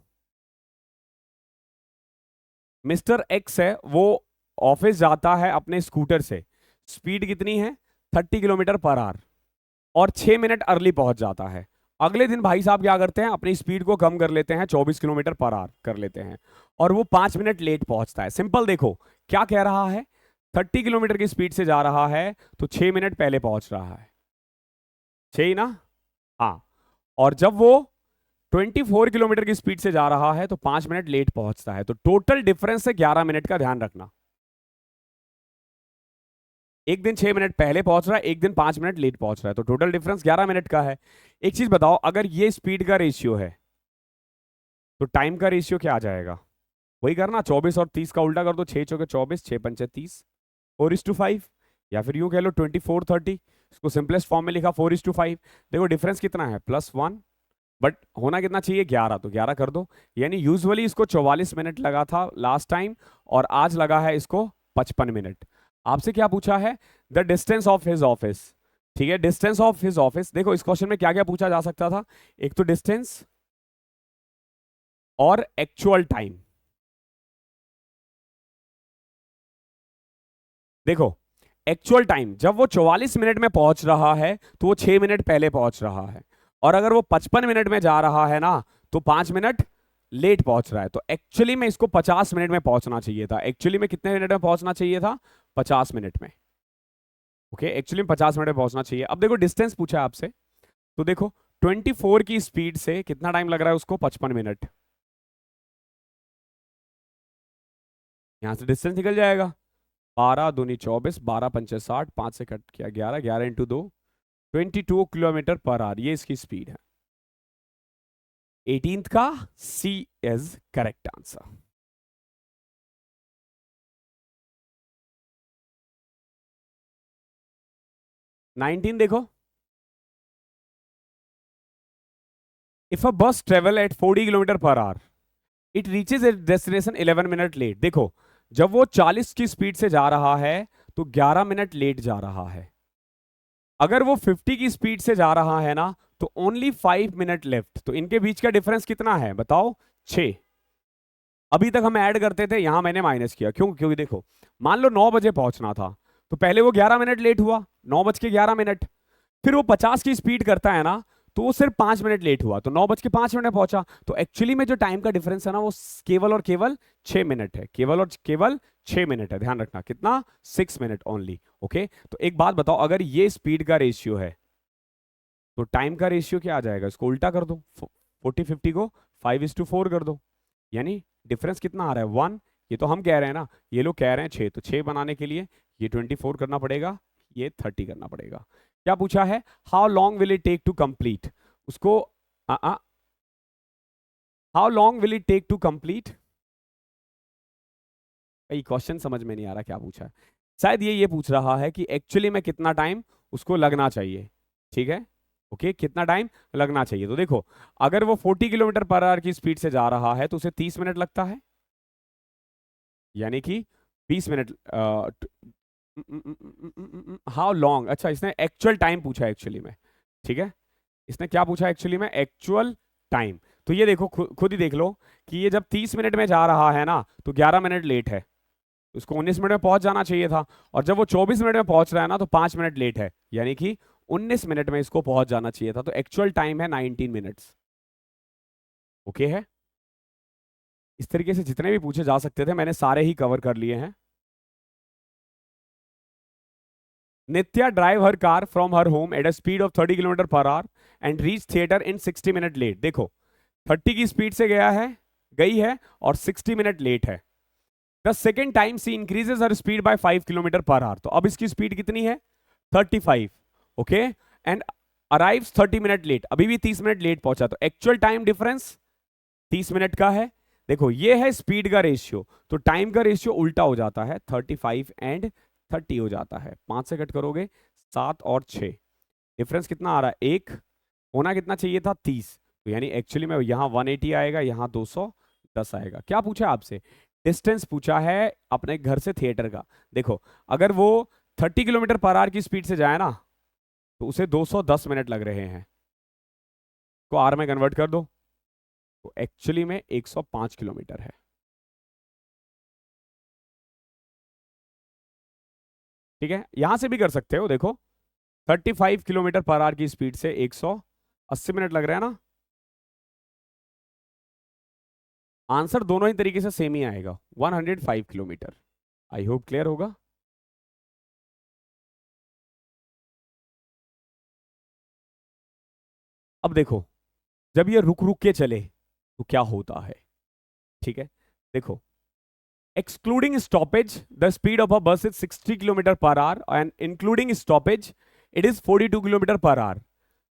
मिस्टर एक्स है, वो ऑफिस जाता है अपने स्कूटर से, स्पीड कितनी है? 30 किलोमीटर पर आवर, और 6 मिनट अर्ली पहुंच जाता है। अगले दिन भाई साहब क्या करते हैं? अपनी स्पीड को कम कर लेते हैं, 24 किलोमीटर पर आवर कर लेते हैं, और वो 5 मिनट लेट पहुंचता है। सिंपल देखो क्या कह रहा है, 30 किलोमीटर की स्पीड से जा रहा है तो 6 मिनट पहले पहुंच रहा है, 6 ही ना? हाँ। और जब वो 24 किलोमीटर की स्पीड से जा रहा है तो 5 मिनट लेट पहुंचता है, तो टोटल डिफरेंस है 11 मिनट का, ध्यान रखना। एक दिन 6 मिनट पहले पहुंच रहा है, एक दिन 5 मिनट लेट पहुंच रहा है, तो टोटल डिफरेंस 11 मिनट का है। एक चीज बताओ, अगर ये स्पीड का रेशियो है तो टाइम का रेशियो क्या आ जाएगा? वही करना, 24 और 30 का उल्टा कर दो, 6 चौके 24, 6 पंचे 30, 4:5, या फिर यूं कह लो 24:30। इसको सिंपलेस्ट फॉर्म में लिखा 4:5। देखो डिफरेंस कितना है? +1, बट होना कितना चाहिए? 11, तो 11 कर दो। यानी यूजुअली इसको 44 मिनट लगा था लास्ट टाइम, और आज लगा है इसको 55 मिनट। आपसे क्या पूछा है? The distance of his office. ठीक है, डिस्टेंस ऑफ हिज ऑफिस। देखो इस क्वेश्चन में क्या क्या पूछा जा सकता था, एक तो डिस्टेंस और एक्चुअल टाइम। देखो एक्चुअल टाइम, जब वो 44 मिनट में पहुंच रहा है तो वो 6 मिनट पहले पहुंच रहा है, और अगर वो 55 मिनट में जा रहा है ना तो 5 मिनट लेट पहुंच रहा है। तो एक्चुअली में इसको 50 मिनट में पहुंचना चाहिए था। एक्चुअली में कितने मिनट में पहुंचना चाहिए था? 50 मिनट में। ओके, एक्चुअली में 50 मिनट में पहुंचना चाहिए। अब देखो डिस्टेंस पूछा है आपसे, तो देखो 24 की स्पीड से कितना टाइम लग रहा है उसको? 55 मिनट। यहां से डिस्टेंस निकल जाएगा, 12 दूनी 24, 12 पंचे 60, 5 से कट किया 11, 11 इंटू 2, 22 किलोमीटर पर आवर, ये इसकी स्पीड है। 18th का c is correct answer. Nineteen देखो, if a bus travel at 40 kilometre per hour, it reaches it destination 11 minute late. देखो जब वो 40 की स्पीड से जा रहा है तो 11 मिनट लेट जा रहा है। अगर वो 50 की स्पीड से जा रहा है ना तो ओनली 5 मिनट लेफ्ट। तो इनके बीच का डिफरेंस कितना है बताओ? 6। अभी तक हम ऐड करते थे, यहां मैंने माइनस किया, क्यों? क्योंकि देखो मान लो 9 बजे पहुंचना था, तो पहले वो 11 मिनट लेट हुआ, 9:11। फिर वो 50 की स्पीड करता है ना तो वो सिर्फ 5 मिनट लेट हुआ, तो 9:05 में पहुंचा। तो एक्चुअली में जो टाइम का डिफरेंस है ना वो केवल और केवल 6 मिनट है, केवल और केवल 6 मिनट है। ध्यान रखना कितना? 6 मिनट ओनली। ओके, तो एक बात बताओ, अगर ये स्पीड का रेशियो है तो टाइम का रेशियो क्या आ जाएगा? इसको उल्टा कर दो, 40-50 को 5:4 कर दो, यानी डिफरेंस कितना आ रहा है? 1। ये तो हम कह रहे हैं ना, ये लोग कह रहे हैं 6, तो 6 बनाने के लिए ये 24 करना पड़ेगा, ये 30 करना पड़ेगा। क्या पूछा है? How long will it take to complete. उसको how long will it take to complete. Question समझ में नहीं आ रहा क्या पूछा है। शायद ये पूछ रहा है कि एक्चुअली में कितना टाइम उसको लगना चाहिए। ठीक है, ओके, कितना टाइम लगना चाहिए। तो देखो अगर वो 40 किलोमीटर पर आवर की स्पीड से जा रहा है तो उसे 30 मिनट लगता है, यानी कि 20 मिनट। हाउ लॉन्ग, अच्छा इसने एक्चुअल टाइम पूछा है एक्चुअली में। ठीक है, इसने क्या पूछा एक्चुअली में? Actual time. तो ये देखो खुद ही देख लो कि ये जब 30 मिनट में जा रहा है ना तो 11 मिनट लेट है, उसको 19 मिनट में पहुंच जाना चाहिए था, और जब वो 24 मिनट में पहुंच रहा है ना तो 5 मिनट लेट है, यानी कि 19 मिनट में इसको पहुंच जाना चाहिए था। तो एक्चुअल टाइम है 19 मिनट्स। ओके है, इस तरीके से जितने भी पूछे जा सकते थे मैंने सारे ही कवर कर लिए हैं। Nitya drive her car from her home at a speed of 30 kilometre per hour and reach theatre in 60 minute late. देखो 30 की स्पीड से गई है और 60 मिनट लेट है। The second time she increases her speed by 5 kilometre per hour. तो अब इसकी स्पीड कितनी है 35। Okay and arrives 30 minute late, अभी भी 30 मिनट लेट पहुंचा। तो एक्चुअल टाइम डिफरेंस 30 मिनट का है। देखो ये है स्पीड का रेशियो, तो टाइम का रेशियो उल्टा हो जाता है, 35 एंड 30 हो जाता है। 5 से कट करोगे 7 और 6, डिफरेंस कितना आ रहा है 1, होना कितना चाहिए था 30। तो यानी एक्चुअली में यहाँ 180 आएगा, यहाँ 210 आएगा। क्या पूछा आपसे, डिस्टेंस पूछा है अपने घर से थिएटर का। देखो अगर वो 30 किलोमीटर पर आवर की स्पीड से जाए ना तो उसे 210 मिनट लग रहे हैं, को आर में कन्वर्ट कर दो तो एक्चुअली में 105 किलोमीटर है। ठीक है, यहां से भी कर सकते हो। देखो 35 किलोमीटर पर आवर की स्पीड से 180 मिनट लग रहे हैं ना। आंसर दोनों ही तरीके से सेम ही आएगा, 105 किलोमीटर। आई होप क्लियर होगा। अब देखो जब ये रुक रुक के चले तो क्या होता है। ठीक है, देखो excluding stoppage the speed of a bus is 60 kilometre per our and including stoppage it is 42 kilometre per our.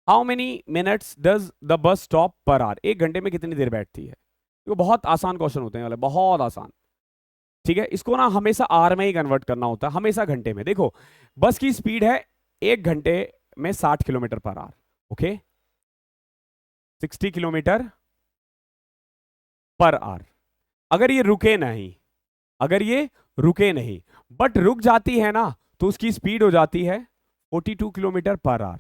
how many minutes does the bus stop per hour? एक घंटे में कितनी देर बैठती है। तो बहुत आसान क्वेश्चन होते हैं वाले, बहुत आसान। ठीक है, इसको ना हमेशा आर में ही कन्वर्ट करना होता है, हमेशा घंटे में। देखो बस की स्पीड है एक घंटे में 60 kilometre per hour. Okay 60 kilometre per our. अगर ये रुके नहीं, अगर ये रुके नहीं बट रुक जाती है ना तो उसकी स्पीड हो जाती है 42 किलोमीटर पर आवर।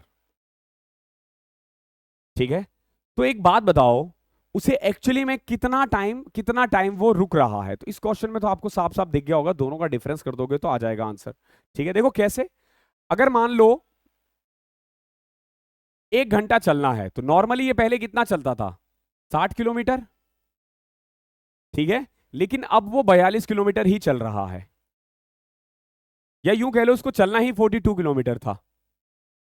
ठीक है, तो एक बात बताओ उसे एक्चुअली में कितना टाइम वो रुक रहा है। तो इस क्वेश्चन में तो आपको साफ साफ दिख गया होगा, दोनों का डिफरेंस कर दोगे तो आ जाएगा आंसर। ठीक है, देखो कैसे, अगर मान लो 1 घंटा चलना है तो नॉर्मली ये पहले कितना चलता था 60 किलोमीटर। ठीक है, लेकिन अब वो 42 किलोमीटर ही चल रहा है, या यूं कह लो उसको चलना ही 42 किलोमीटर था।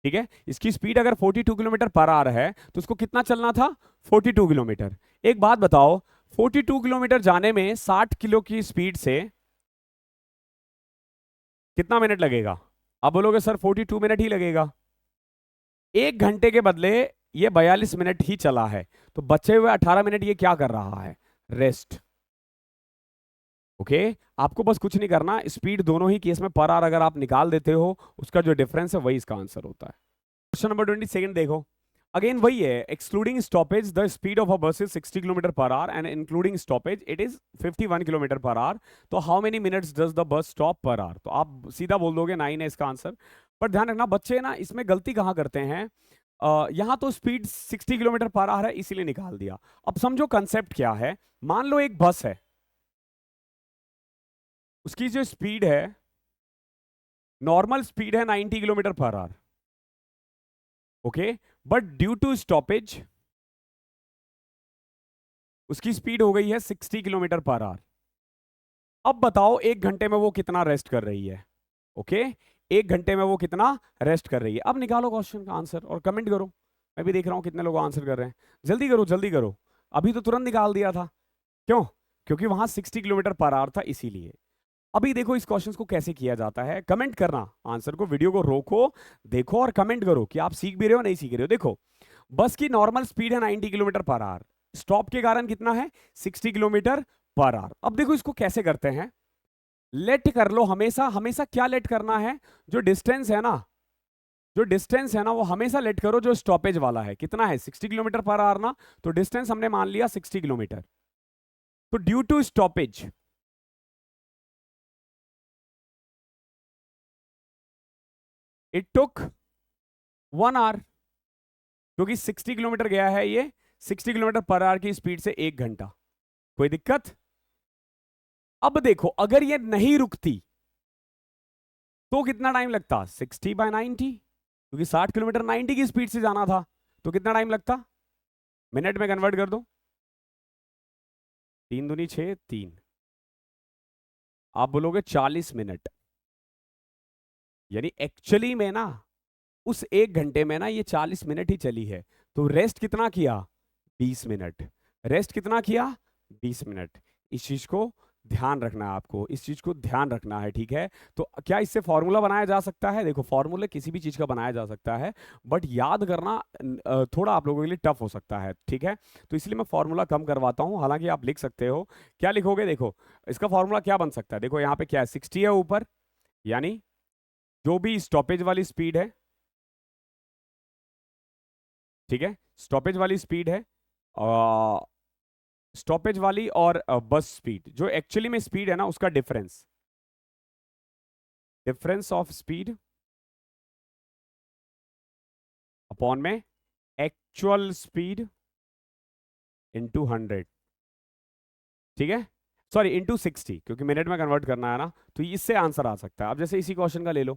ठीक है, इसकी स्पीड अगर 42 किलोमीटर पर आवर है तो उसको कितना चलना था 42 किलोमीटर। एक बात बताओ 42 किलोमीटर जाने में 60 किलो की स्पीड से कितना मिनट लगेगा। अब बोलोगे सर 42 मिनट ही लगेगा। 1 घंटे के बदले ये 42 मिनट ही चला है, तो बचे हुए 18 मिनट ये क्या कर रहा है, रेस्ट। ओके आपको बस कुछ नहीं करना, स्पीड दोनों ही केस में पर आवर अगर आप निकाल देते हो उसका जो डिफरेंस है वही इसका आंसर होता है। क्वेश्चन नंबर 22 देखो, अगेन वही है, excluding stoppage the speed of a bus is 60 kilometre per hour and including stoppage it is 51 kilometre per hour. तो how many minutes does the bus stop per hour. तो आप सीधा बोल दोगे 9 है इसका आंसर। पर ध्यान रखना बच्चे ना इसमें गलती कहाँ करते हैं, यहां तो स्पीड 60 किलोमीटर पर आवर है इसीलिए निकाल दिया। अब समझो कंसेप्ट क्या है, मान लो एक बस है, उसकी जो स्पीड है नॉर्मल स्पीड है 90 kilometre per hour. Okay but due to stoppage उसकी स्पीड हो गई है 60 किलोमीटर पर आवर। अब बताओ 1 घंटे में वो कितना रेस्ट कर रही है। ओके 1 घंटे में वो कितना रेस्ट कर रही है। अब निकालो क्वेश्चन का आंसर और कमेंट करो, मैं भी देख रहा हूं कितने लोग आंसर कर रहे हैं। जल्दी करो जल्दी करो, अभी तो तुरंत निकाल दिया था। क्यों, क्योंकि वहां 60 किलोमीटर पर आवर था इसीलिए। अभी देखो इस क्वेश्चन को कैसे किया जाता है, कमेंट करना आंसर को, वीडियो को रोको देखो और कमेंट करो कि आप सीख भी रहे हो नहीं सीख रहे हो। देखो बस की नॉर्मल स्पीड है 90 किलोमीटर पर आवर, स्टॉप के कारण कितना है 60 किलोमीटर पर आवर। अब देखो इसको कैसे करते हैं, लेट कर लो, हमेशा हमेशा क्या लेट करना है, जो डिस्टेंस है ना, जो डिस्टेंस है ना वो हमेशा लेट करो जो स्टॉपेज वाला है। कितना है 60 किलोमीटर पर आवर ना, तो डिस्टेंस हमने मान लिया 60 किलोमीटर। तो due to stoppage it took 1 hour, क्योंकि 60 किलोमीटर गया है ये 60 किलोमीटर पर आवर की स्पीड से 1 घंटा। कोई दिक्कत। अब देखो अगर ये नहीं रुकती तो कितना टाइम लगता 60/90, क्योंकि 60 किलोमीटर 90 की स्पीड से जाना था तो कितना टाइम लगता, मिनट में कन्वर्ट कर दो। 3 दूनी 6, 3। आप बोलोगे 40 मिनट, यानी एक्चुअली में ना उस 1 घंटे में ना ये 40 मिनट ही चली है। तो रेस्ट कितना किया? 20 मिनट। रेस्ट कितना किया? 20 मिनट। इस चीज को ध्यान रखना है आपको, इस चीज को ध्यान रखना है, ठीक है। तो क्या इससे फॉर्मूला बनाया जा सकता है? देखो, फॉर्मूला किसी भी चीज का बनाया जा सकता है, बट याद करना थोड़ा आप लोगों के लिए टफ हो सकता है, ठीक है। तो इसलिए मैं फॉर्मूला कम करवाता हूं, हालांकि आप लिख सकते हो। क्या लिखोगे? देखो, इसका फॉर्मूला क्या बन सकता है? देखो यहाँ पे क्या है, 60 है ऊपर, यानी जो भी स्टॉपेज वाली स्पीड है, ठीक है, स्टॉपेज वाली स्पीड है, स्टॉपेज वाली और बस स्पीड, जो एक्चुअली में स्पीड है ना, उसका difference, difference of speed upon में एक्चुअल स्पीड इनटू 100, ठीक है। सॉरी, इनटू 60, क्योंकि मिनट में कन्वर्ट करना है ना, तो इससे आंसर आ सकता है। अब जैसे इसी क्वेश्चन का ले लो,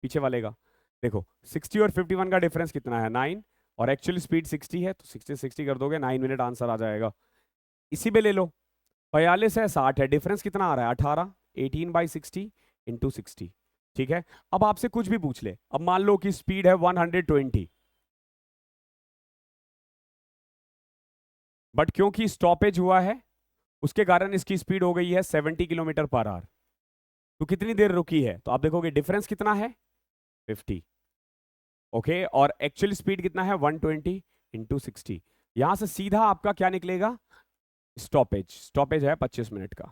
पीछे वाले का देखो, 60 और 51 का डिफरेंस कितना है? 9, और एक्चुअल स्पीड 60 है, तो 60 60 कर दोगे, 9 मिनट आंसर आ जाएगा। इसी पे ले लो, 42 है, 60 है, डिफरेंस कितना आ रहा है? 18, 18/60 इंटू 60, ठीक है। अब आपसे कुछ भी पूछ ले, अब मान लो कि स्पीड है 120, बट क्योंकि स्टॉपेज हुआ है उसके कारण इसकी स्पीड हो गई है 70 किलोमीटर पर आवर। तो कितनी देर रुकी है? तो आप देखोगे डिफरेंस कितना है? 50, ओके। और एक्चुअल स्पीड कितना है? 120 इंटू 60। यहां से सीधा आपका क्या निकलेगा? स्टॉपेज, स्टॉपेज है 25 मिनट का,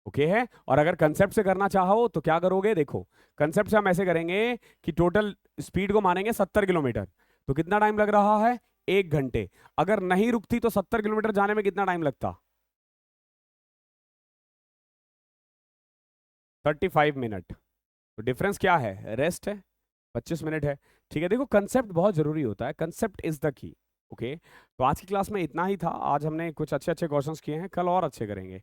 ओके है। और अगर कंसेप्ट से करना चाहो तो क्या करोगे? देखो, कंसेप्ट से हम ऐसे करेंगे कि टोटल स्पीड को मानेंगे 70 किलोमीटर, तो कितना टाइम लग रहा है? 1 घंटे। अगर नहीं रुकती तो 70 किलोमीटर जाने में कितना टाइम लगता? 35 मिनट। तो डिफरेंस क्या है? रेस्ट है, 25 मिनट है, ठीक है। देखो, कंसेप्ट बहुत जरूरी होता है, concept is the key, okay. तो आज की क्लास में इतना ही था। आज हमने कुछ अच्छे अच्छे क्वेश्चंस किए हैं, कल और अच्छे करेंगे,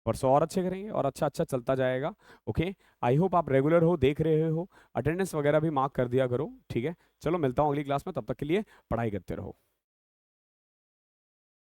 परसों और अच्छे करेंगे, और अच्छा अच्छा चलता जाएगा, ओके। आई होप आप रेगुलर हो, देख रहे हो, अटेंडेंस वगैरह भी मार्क कर दिया करो, ठीक है। चलो, मिलता हूँ अगली क्लास में, तब तक के लिए पढ़ाई करते रहो।